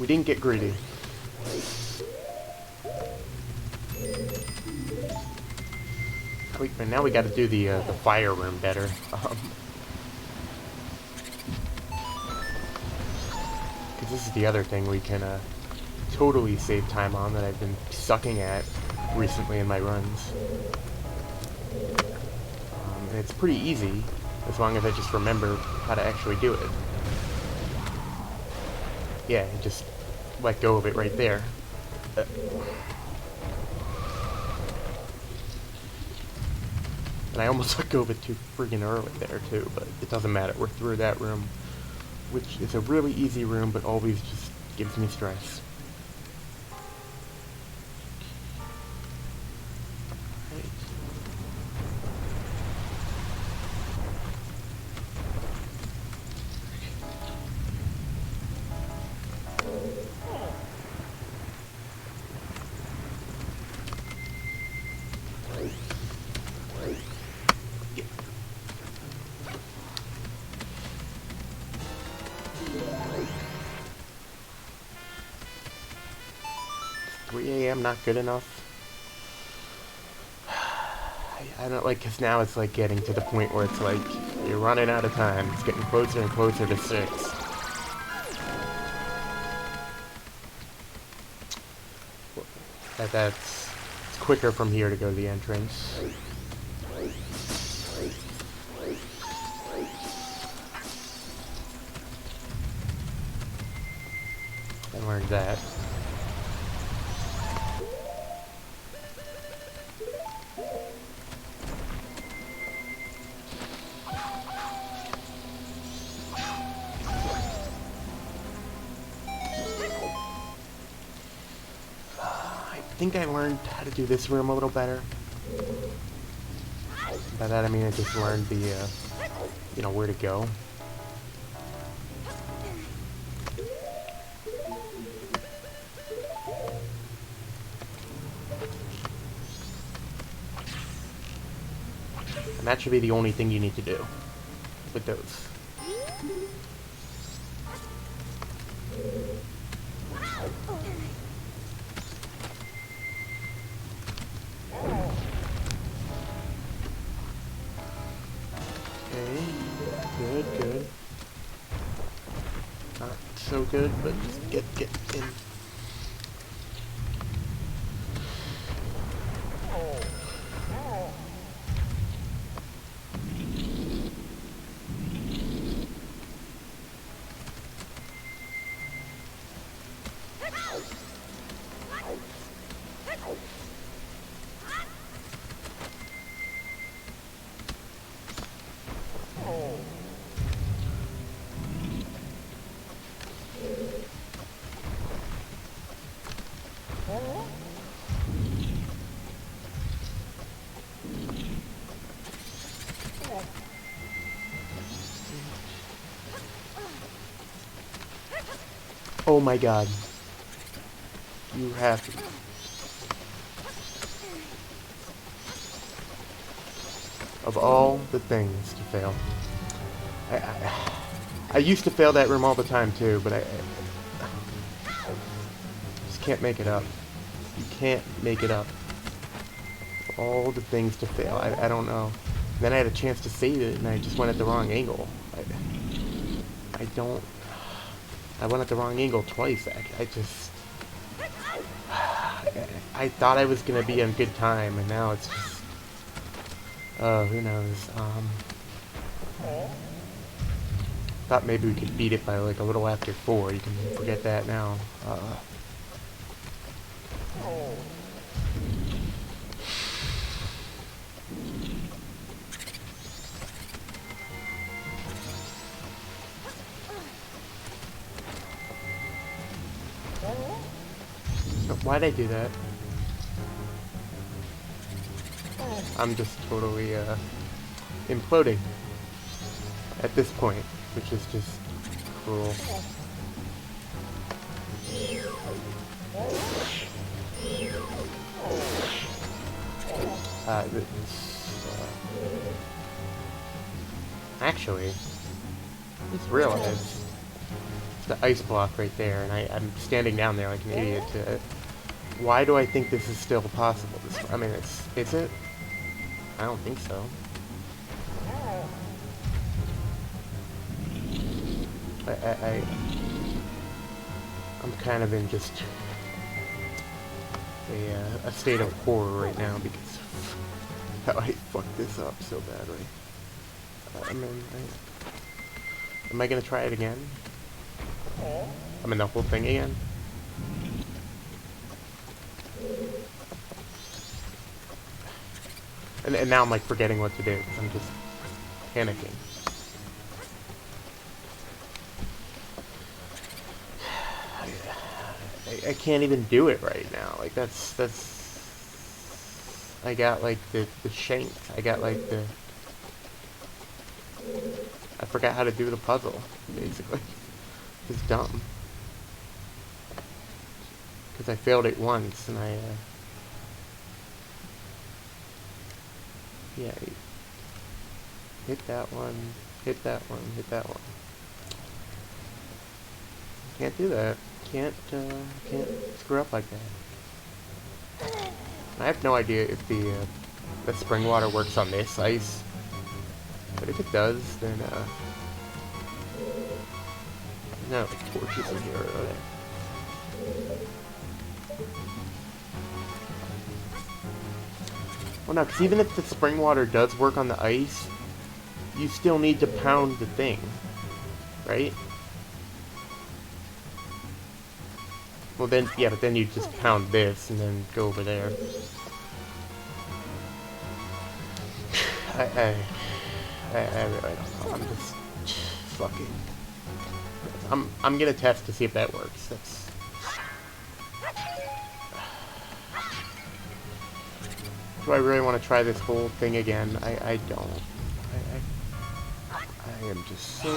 We didn't get greedy. Now we got to do the fire room better. Because this is the other thing we can totally save time on that I've been sucking at recently in my runs. And it's pretty easy as long as I just remember how to actually do it. Yeah, just let go of it right there. And I almost let go of it too friggin' early there too, but it doesn't matter. We're through that room, which is a really easy room, but always just gives me stress. Right. 3 a.m. not good enough? I don't like, because now it's like getting to the point where it's like you're running out of time. It's getting closer and closer to 6. It's quicker from here to go to the entrance. I learned that. I think I learned how to do this room a little better. By that I mean I just learned the, you know, where to go. And that should be the only thing you need to do with those. Good. Not so good, but just get in. Oh my god. You have to. Of all the things to fail. I used to fail that room all the time too, but I just can't make it up. You can't make it up. Of all the things to fail. I don't know. Then I had a chance to save it and I just went at the wrong angle. I went at the wrong angle twice. I thought I was gonna be on good time, and now it's just, who knows. Thought maybe we could beat it by like a little after 4. You can forget that now. Why'd I do that? I'm just totally, imploding at this point, which is just cruel. Actually, I just realized it's the ice block right there, and I'm standing down there like an idiot. Why do I think this is still possible? I mean, is it? I don't think so. I'm kind of in just a state of horror right now because of how I fucked this up so badly. Am I gonna try it again? I mean, the whole thing again? And now I'm like forgetting what to do because I'm just panicking. I can't even do it right now. Like that's I got like the shank. I got like I forgot how to do the puzzle, basically. It's dumb. Because I failed it once and yeah, hit that one, hit that one, hit that one. Can't do that. Can't screw up like that. I have no idea if the spring water works on this ice, but if it does, then no torches in here, are there? Well, no, because even if the spring water does work on the ice, you still need to pound the thing, right? Well then, yeah, but then you just pound this and then go over there. I really don't know. I'm just fucking. I'm gonna test to see if that works. That's. Do I really want to try this whole thing again? I don't. I am just so.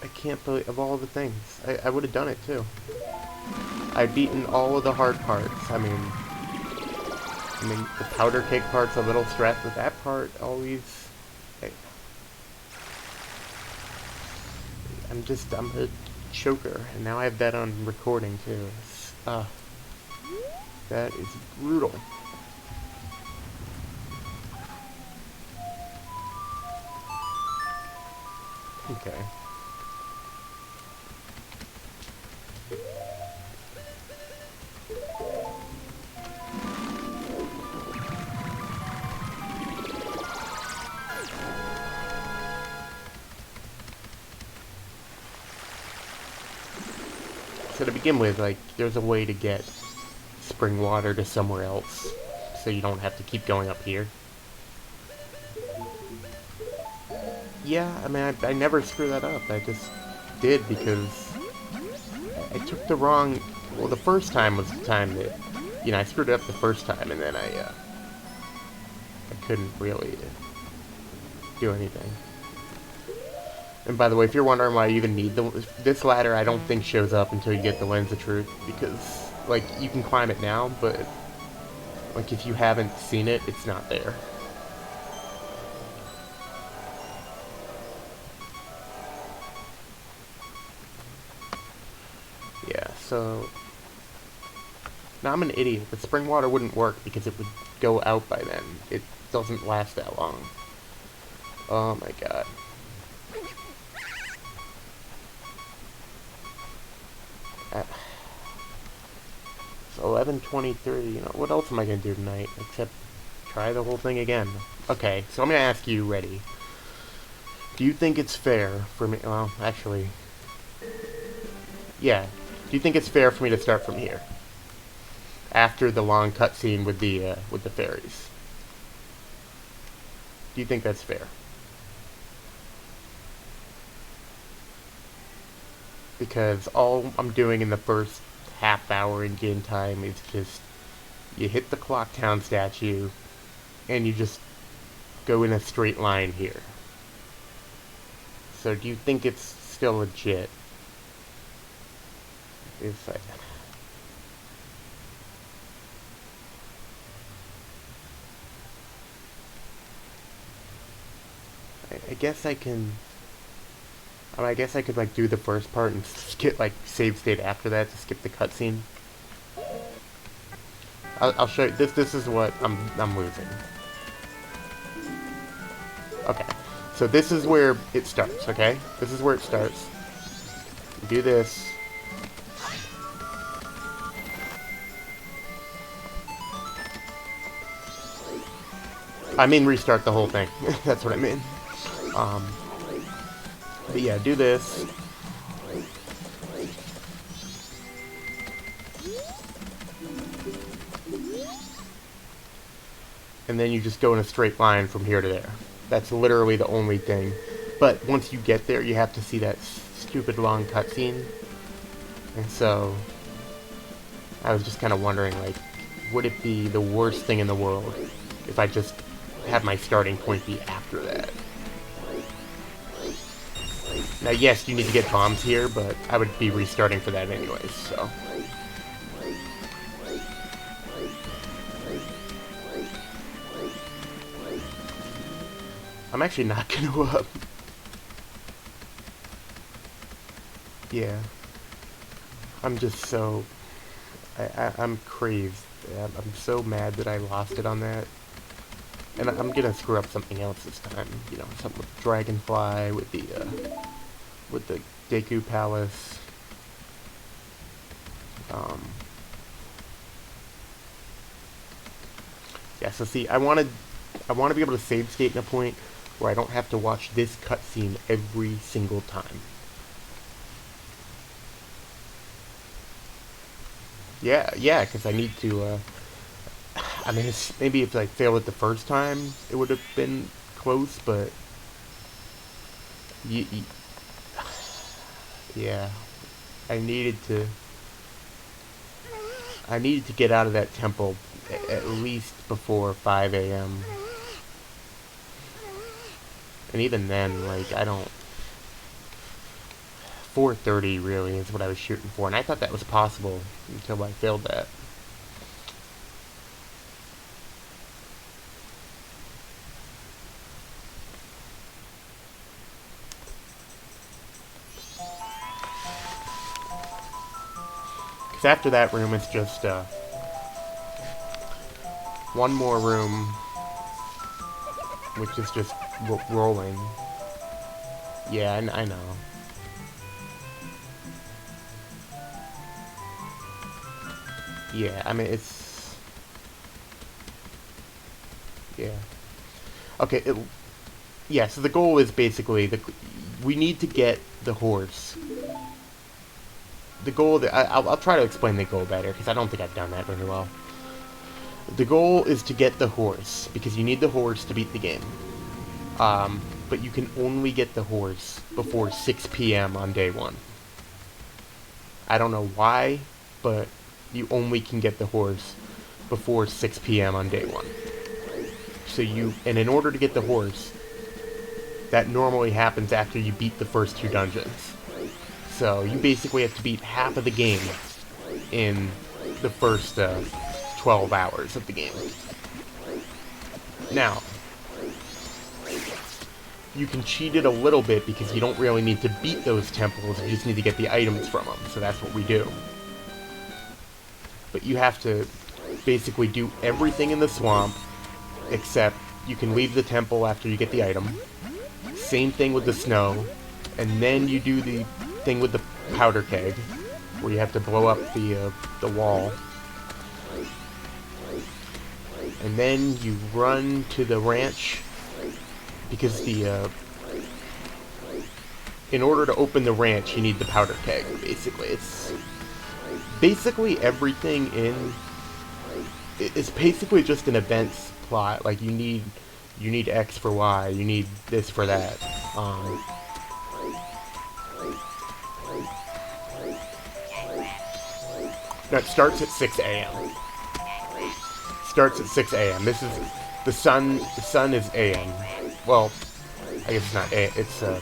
I can't believe, of all the things, I would have done it too. I've beaten all of the hard parts. I mean, the powder cake part's a little stressed, but that part always. I'm a choker, and now I have that on recording too. That is brutal. Okay. So to begin with, like, there's a way to get spring water to somewhere else, so you don't have to keep going up here. Yeah, I mean, I never screw that up. I just did because I took the wrong... Well, the first time was the time that, you know, I screwed it up the first time, and then I couldn't really do anything. And by the way, if you're wondering why you even need this ladder, I don't think shows up until you get the Lens of Truth, because, like, you can climb it now, but, like, if you haven't seen it, it's not there. Yeah, so... Now, I'm an idiot, but spring water wouldn't work because it would go out by then. It doesn't last that long. Oh my god. It's 11:23, you know, what else am I gonna do tonight, except try the whole thing again? Okay, so I'm gonna ask you, ready. Do you think it's fair for me, well, actually, yeah. Do you think it's fair for me to start from here? After the long cutscene with the fairies. Do you think that's fair? Because all I'm doing in the first half hour in game time is just you hit the Clock Town statue and you just go in a straight line here. So do you think it's still legit? If I guess I can... I mean, I guess I could, like, do the first part and skip, like, save state after that to skip the cutscene. I'll show you. This is what I'm losing. Okay. So this is where it starts, okay? This is where it starts. You do this. I mean restart the whole thing. That's what I mean. But yeah, do this. And then you just go in a straight line from here to there. That's literally the only thing. But once you get there, you have to see that stupid long cutscene. And so, I was just kind of wondering, like, would it be the worst thing in the world if I just had my starting point be after that? Now, yes, you need to get bombs here, but I would be restarting for that anyways, so... I'm actually not gonna, yeah. I'm just so... I'm crazed. I'm so mad that I lost it on that. And I'm gonna screw up something else this time. You know, something with Dragonfly, with the Deku Palace. Yeah, so see, I want to be able to save state in a point where I don't have to watch this cutscene every single time. Yeah, because I need to, I mean, maybe if I failed it the first time, it would have been close, but... yeah. I needed to get out of that temple at least before 5 a.m. And even then, like, I don't... 4:30 really is what I was shooting for, and I thought that was possible until I failed that. Because after that room, it's just, one more room, which is just rolling. Yeah, I know. Yeah, I mean, it's... yeah. Okay, yeah, so the goal is basically, we need to get the horse the goal that I'll try to explain the goal better because I don't think I've done that very well. The goal is to get the horse because you need the horse to beat the game. But you can only get the horse before 6 p.m. on day 1. I don't know why, but you only can get the horse before 6 p.m. on day 1. So and in order to get the horse, that normally happens after you beat the first 2 dungeons. So you basically have to beat half of the game in the first 12 hours of the game. Now, you can cheat it a little bit because you don't really need to beat those temples, you just need to get the items from them, so that's what we do. But you have to basically do everything in the swamp, except you can leave the temple after you get the item. Same thing with the snow, and then you do the thing with the powder keg, where you have to blow up the wall. And then you run to the ranch, because in order to open the ranch, you need the powder keg, basically. It's basically everything it's basically just an events plot. Like, you need X for Y, you need this for that. No, it starts at 6 a.m. Starts at 6 a.m. This is the sun is a.m. Well, I guess it's not a. It's the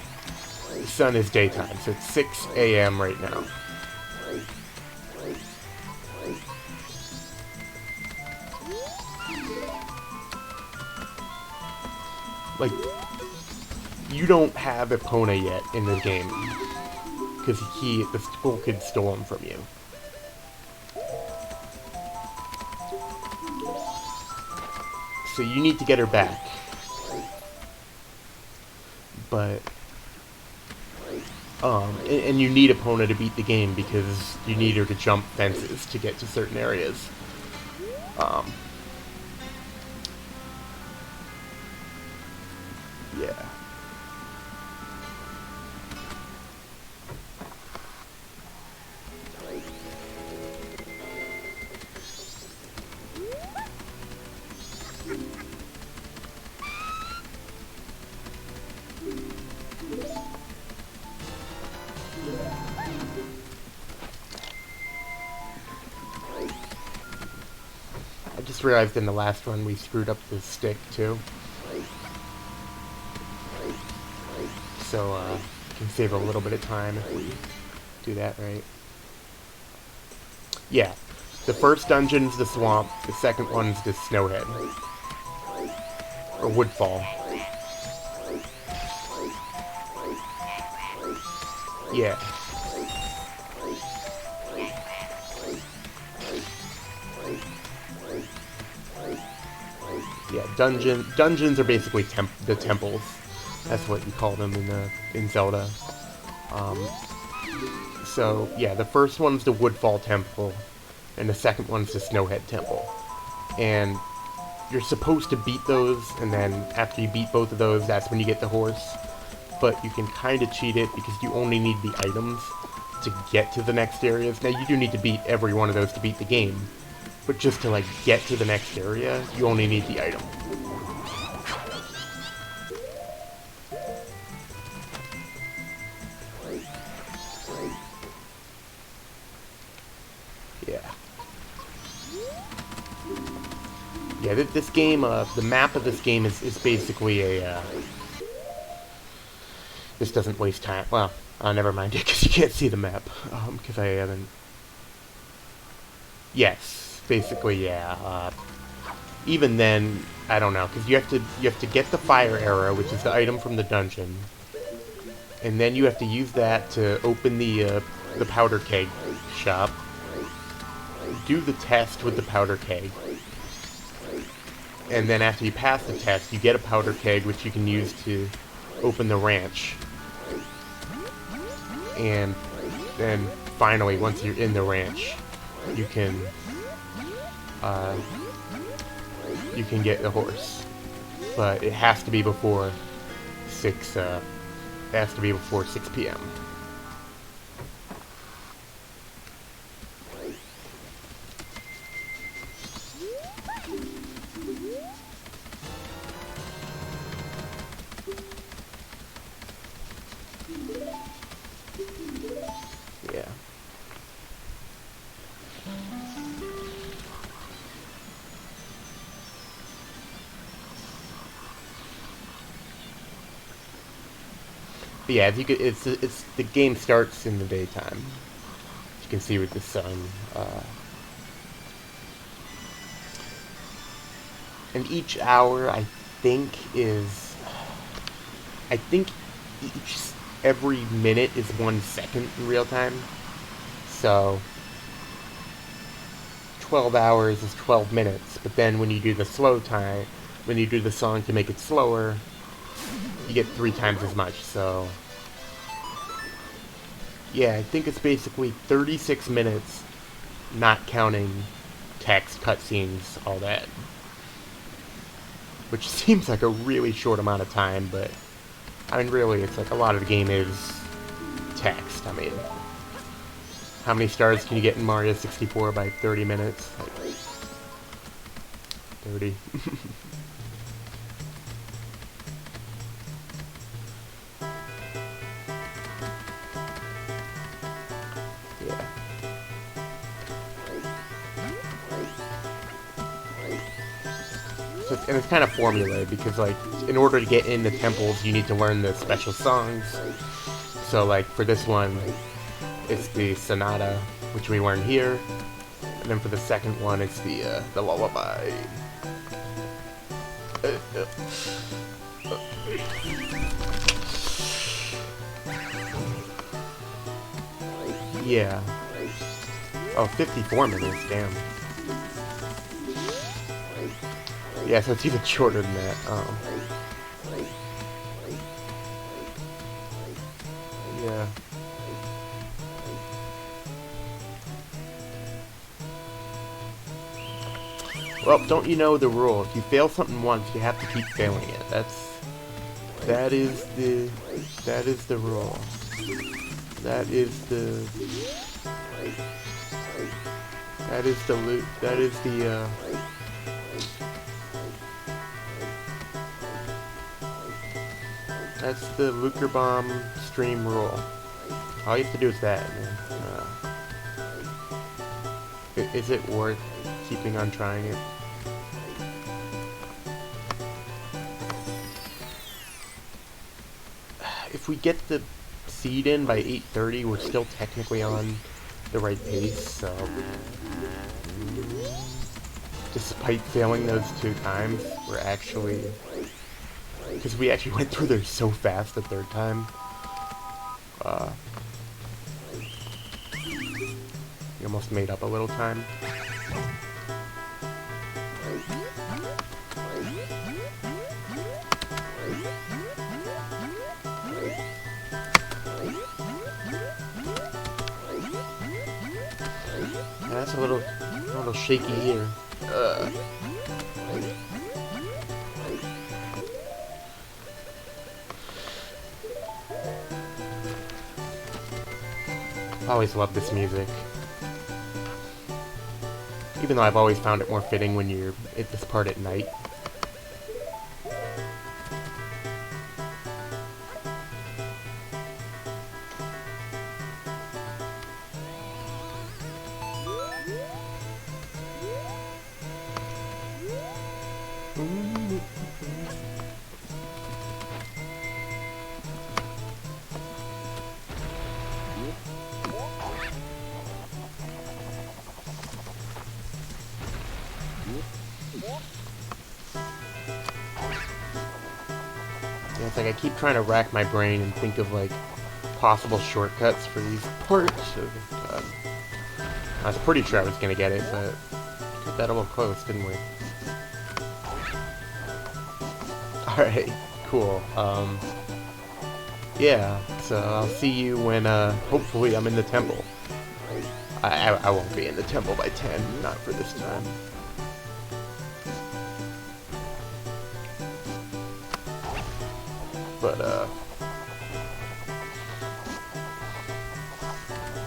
sun is daytime, so it's 6 a.m. right now. Like, you don't have Epona yet in this game because the school kid stole him from you. So you need to get her back. But, and you need Epona to beat the game because you need her to jump fences to get to certain areas. Yeah. I just realized in the last one we screwed up the stick too. So can save a little bit of time if we do that right. Yeah, the first dungeon's the swamp, the second one's the snowhead. Or woodfall. Yeah. Yeah, dungeons are basically the temples. That's what you call them in Zelda. So yeah, the first one's the Woodfall Temple, and the second one's the Snowhead Temple. And you're supposed to beat those, and then after you beat both of those, that's when you get the horse. But you can kind of cheat it because you only need the items to get to the next areas. Now you do need to beat every one of those to beat the game, but just to like get to the next area, you only need the item. Yeah, this game, the map of this game is basically a, this doesn't waste time. Well, never mind it, because you can't see the map, because I haven't... Yes, basically, yeah. Even then, I don't know, because you have to get the fire arrow, which is the item from the dungeon, and then you have to use that to open the powder keg shop, do the test with the powder keg, and then after you pass the test, you get a powder keg, which you can use to open the ranch. And then finally, once you're in the ranch, you can get the horse. But it has to be before 6 p.m. But yeah, if you could, it's the game starts in the daytime. You can see with the sun. And each hour, think, is... I think every minute is 1 second in real time. So, 12 hours is 12 minutes. But then when you do the slow time, when you do the song to make it slower, you get 3 times as much. So, yeah, I think it's basically 36 minutes, not counting text, cutscenes, all that. Which seems like a really short amount of time, but I mean, really, it's like a lot of the game is text. I mean, how many stars can you get in Mario 64 by 30 minutes? Like, 30. Yeah. So and it's kind of formulated because, like, in order to get in the temples, you need to learn the special songs. So, like, for this one, it's the Sonata, which we learn here. And then for the second one, it's the lullaby. Yeah. Oh, 54 minutes, damn. Yeah, so it's even shorter than that. Yeah. Well, don't you know the rule? If you fail something once, you have to keep failing it. That is the rule. That is the loot. That is the that's the Lucre Bomb stream rule. All you have to do is that. Is it worth keeping on trying it? If we get the seed in by 8:30, we're still technically on the right pace, so... Despite failing those 2 times, we're actually... Because we actually went through there so fast the 3rd time. We almost made up a little time. That's a little shaky here. I always love this music. Even though I've always found it more fitting when you're at this part at night. Yeah, it's like I keep trying to rack my brain and think of, like, possible shortcuts for these parts. I was pretty sure I was gonna get it, but got that a little close, didn't we? Alright, cool. Yeah, so I'll see you when, hopefully I'm in the temple. I won't be in the temple by 10, not for this time. But,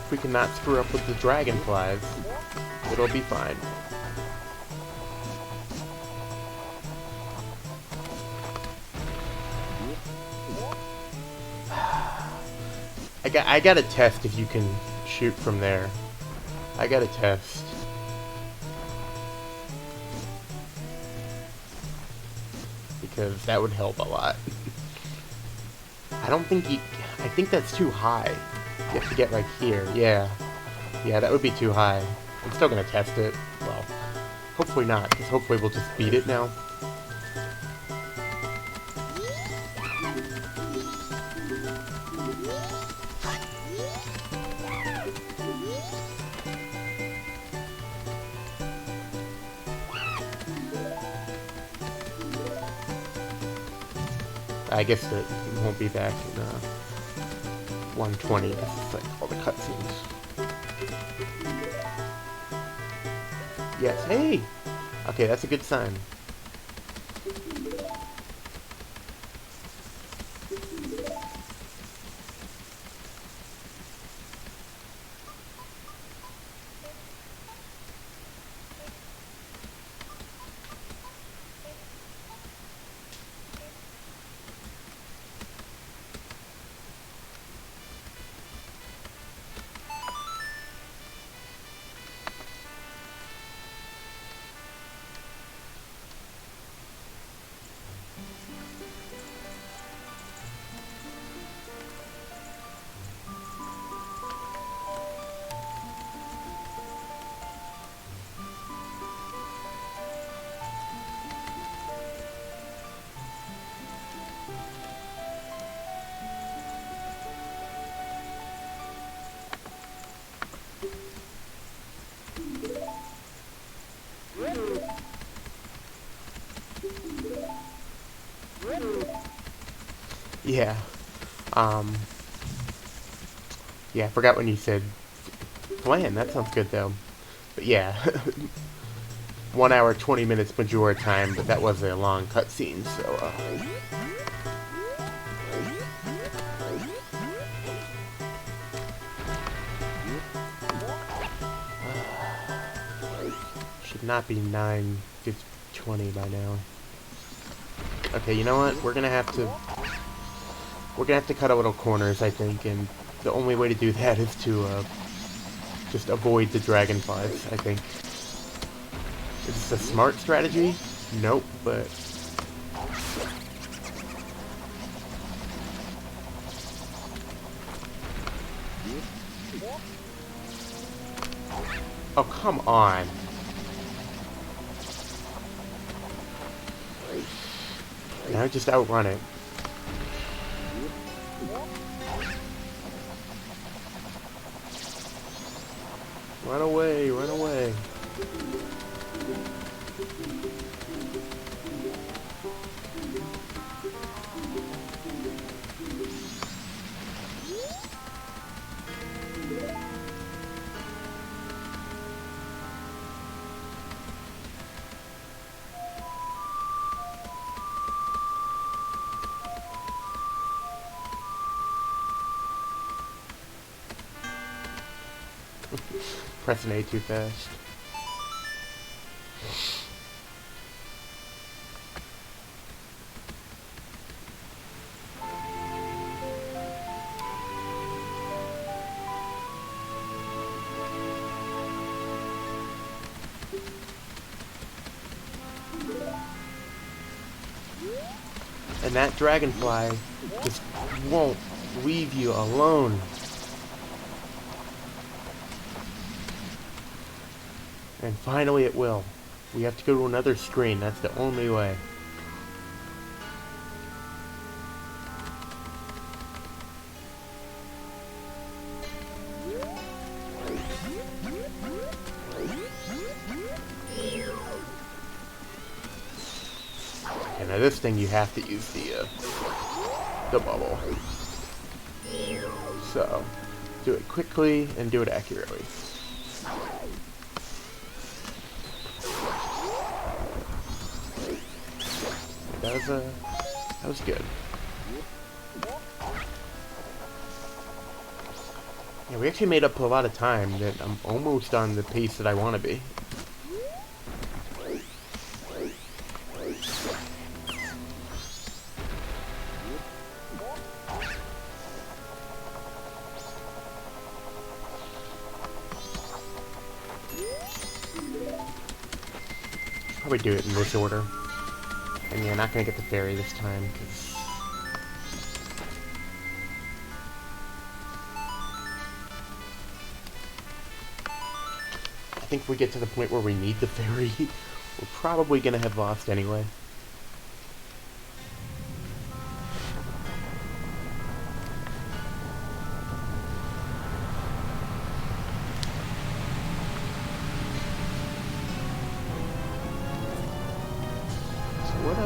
if we cannot screw up with the dragonflies, it'll be fine. I gotta test if you can shoot from there. I gotta test. Because that would help a lot. I don't think I think that's too high. You have to get like here. Yeah. Yeah, that would be too high. I'm still gonna test it. Well, hopefully not, because hopefully we'll just beat it now. I guess that it won't be back in 120. This is like all the cutscenes. Yes, hey! Okay, that's a good sign. Yeah. Yeah, I forgot when you said plan. That sounds good though. But yeah. 1 hour, 20 minutes Majora time, but that was a long cutscene, so should not be 9:20 by now. Okay, you know what? We're gonna have to cut a little corners, I think, and the only way to do that is to just avoid the dragonflies, I think. Is this a smart strategy? Nope, but oh, come on. Now just outrun it. Run away, run away. Pressing A too fast. And that dragonfly just won't leave you alone. And finally it will. We have to go to another screen. That's the only way. And now this thing you have to use the bubble. So, do it quickly and do it accurately. That was good. Yeah, we actually made up a lot of time. That I'm almost on the pace that I want to be. Probably do it in this order. And yeah, not gonna get the fairy this time, because think if we get to the point where we need the ferry, we're probably gonna have lost anyway. So what,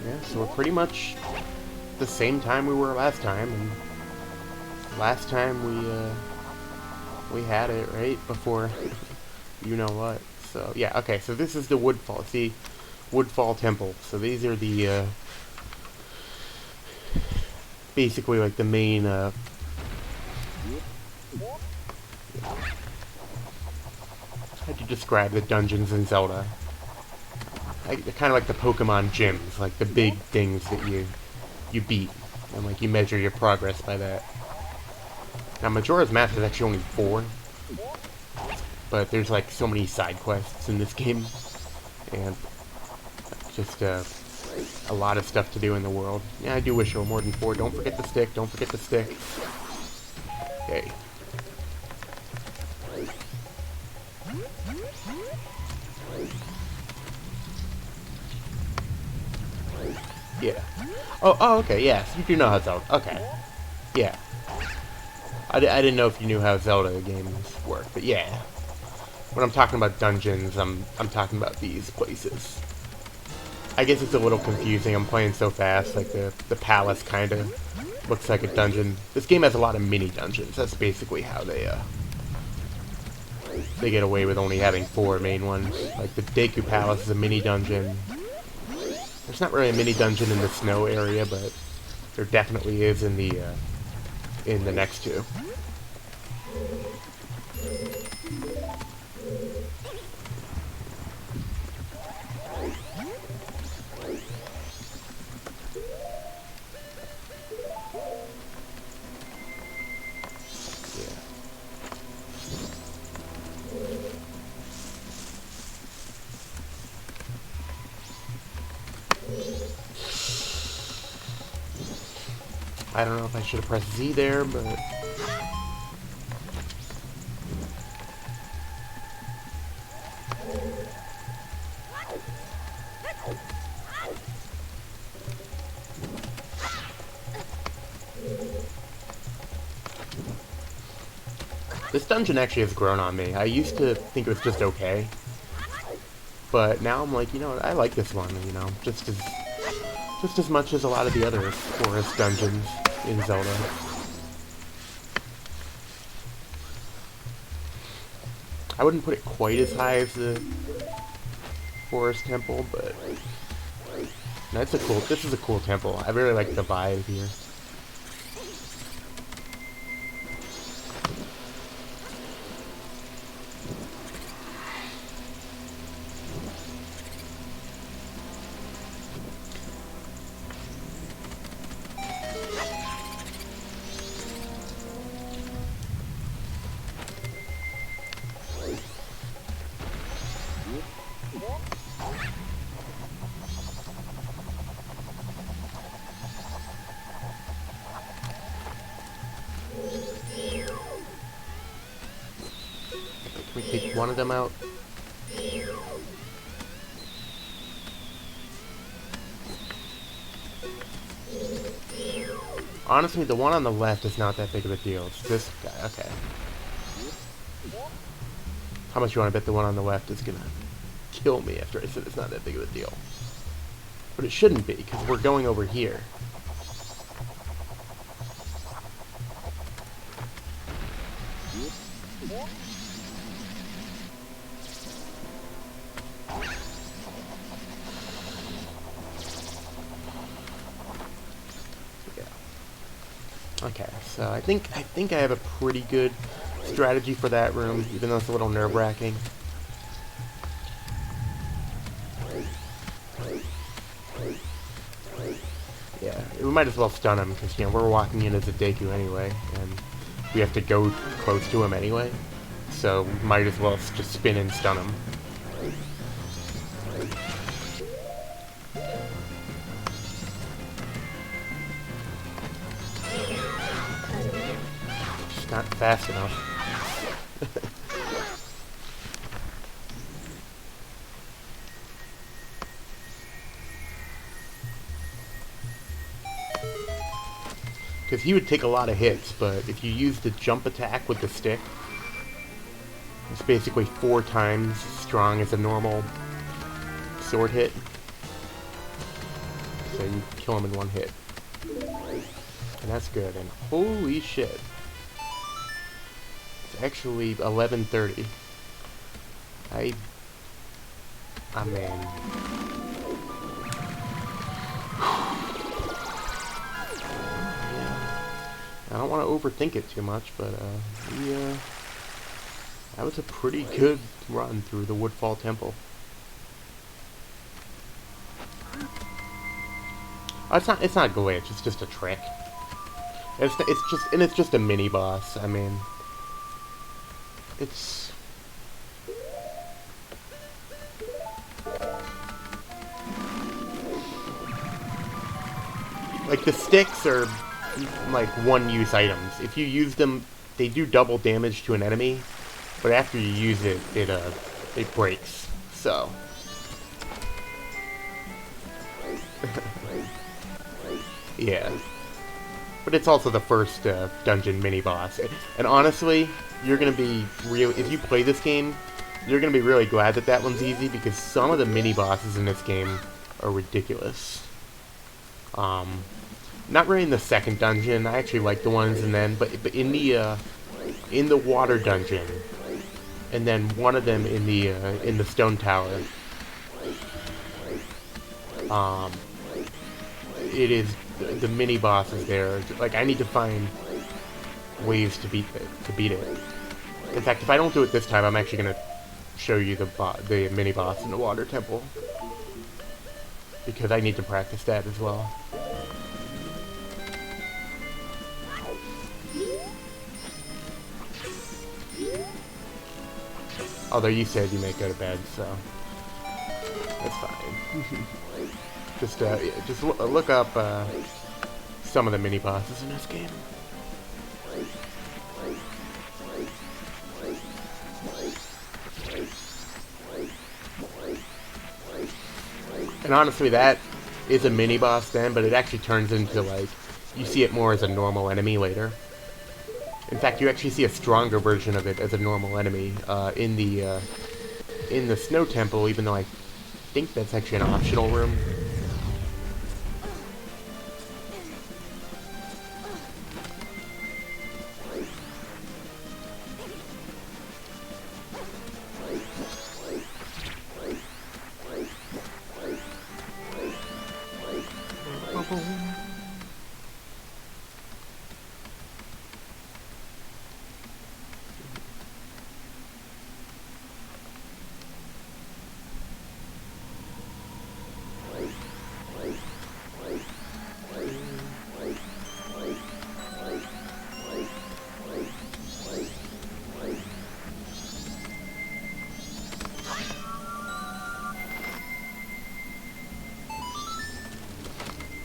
yeah, so we're pretty much the same time we were last time, and last time we had it right before you know what. So yeah, okay, so this is the Woodfall. See, Woodfall Temple. So these are the basically like the main how'd you describe the dungeons in Zelda? They're kind of like the Pokemon gyms, like the big things that you beat, and like you measure your progress by that. Now Majora's Mask is actually only 4, but there's like so many side quests in this game, and just a lot of stuff to do in the world. Yeah, I do wish there were more than 4. Don't forget the stick. Don't forget the stick. Okay. Yeah. Oh, okay, yes. You do know how Zelda... Okay. Yeah. I didn't know if you knew how Zelda games work, but yeah. When I'm talking about dungeons, I'm talking about these places. I guess it's a little confusing. I'm playing so fast, like the palace kind of looks like a dungeon. This game has a lot of mini dungeons. That's basically how they get away with only having 4 main ones. Like the Deku Palace is a mini dungeon. There's not really a mini dungeon in the snow area, but there definitely is in the next 2. I don't know if I should have pressed Z there, but... This dungeon actually has grown on me. I used to think it was just okay, but now I'm like, you know what, I like this one, you know, just as much as a lot of the other forest dungeons in Zelda. I wouldn't put it quite as high as the forest temple, but this is a cool temple. I really like the vibe here. Can we take one of them out? Honestly, the one on the left is not that big of a deal. It's this guy. Okay. How much you want to bet the one on the left is gonna kill me after I said it's not that big of a deal? But it shouldn't be, because we're going over here. Okay, so I think I have a pretty good strategy for that room, even though it's a little nerve-wracking. Yeah, we might as well stun him, because, you know, we're walking in as a Deku anyway, and we have to go close to him anyway, so we might as well just spin and stun him. not fast enough. Because he would take a lot of hits, but if you use the jump attack with the stick, it's basically 4 times as strong as a normal sword hit. So you kill him in 1 hit. And that's good, and holy shit. It's actually 11:30. Ah man. I don't want to overthink it too much, but that was a pretty good run through the Woodfall Temple. Oh, it's not a glitch. It's just a trick. It's just a mini boss. I mean, it's like the sticks are like one-use items. If you use them, they do double damage to an enemy, but after you use it, it breaks. So. Yeah. But it's also the first dungeon mini-boss. And honestly, you're going to be if you play this game, you're going to be really glad that that one's easy, because some of the mini-bosses in this game are ridiculous. Not really in the second dungeon. I actually like the ones and then, but in the water dungeon, and then one of them in the stone tower. It is the mini bosses there. Like, I need to find ways to beat it. In fact, if I don't do it this time, I'm actually gonna show you the mini boss in the water temple, because I need to practice that as well. Although you said you may go to bed, so that's fine. just look up some of the mini bosses in this game. And honestly, that is a mini boss then, but it actually turns into, like, you see it more as a normal enemy later. In fact, you actually see a stronger version of it as a normal enemy in the Snow Temple, even though I think that's actually an optional room.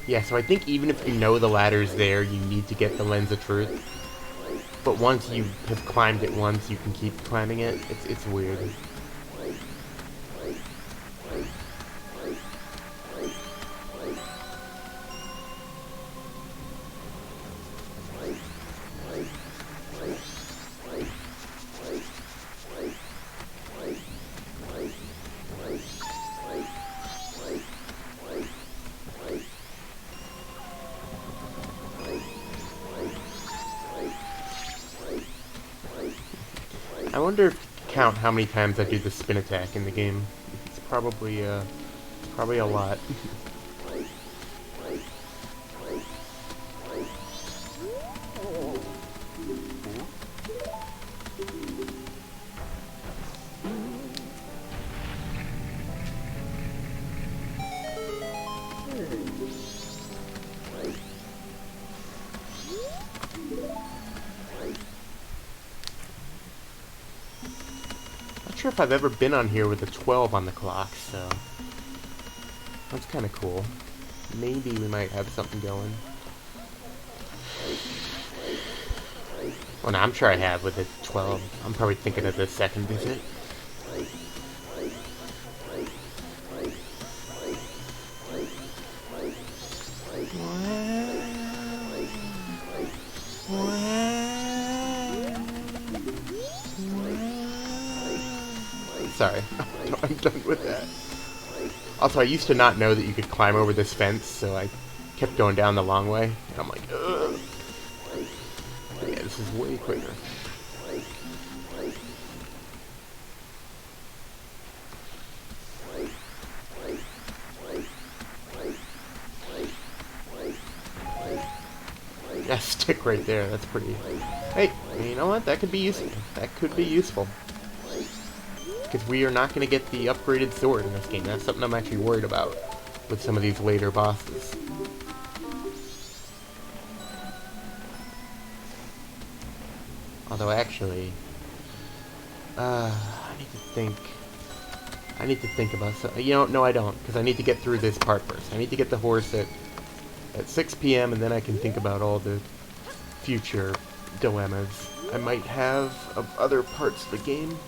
Yeah, so I think even if you know the ladder's there, you need to get the Lens of Truth. But once you have climbed it once, you can keep climbing it. It's weird. I wonder if you count how many times I do the spin attack in the game. It's probably a lot. Not sure if I've ever been on here with a 12 on the clock, so that's kind of cool. Maybe we might have something going. Well, no, I'm sure I have with the 12. I'm probably thinking of the second visit. Sorry, I'm done with that. Also, I used to not know that you could climb over this fence, so I kept going down the long way, and I'm like, ugh. But yeah, this is way quicker. Yeah, stick right there, that's pretty... Hey, you know what, that could be useful. That could be useful. Because we are not going to get the upgraded sword in this game. That's something I'm actually worried about with some of these later bosses. Although actually, I need to think. I need to think about something. You know, no, I don't, because I need to get through this part first. I need to get the horse at 6 p.m. and then I can think about all the future dilemmas I might have of other parts of the game.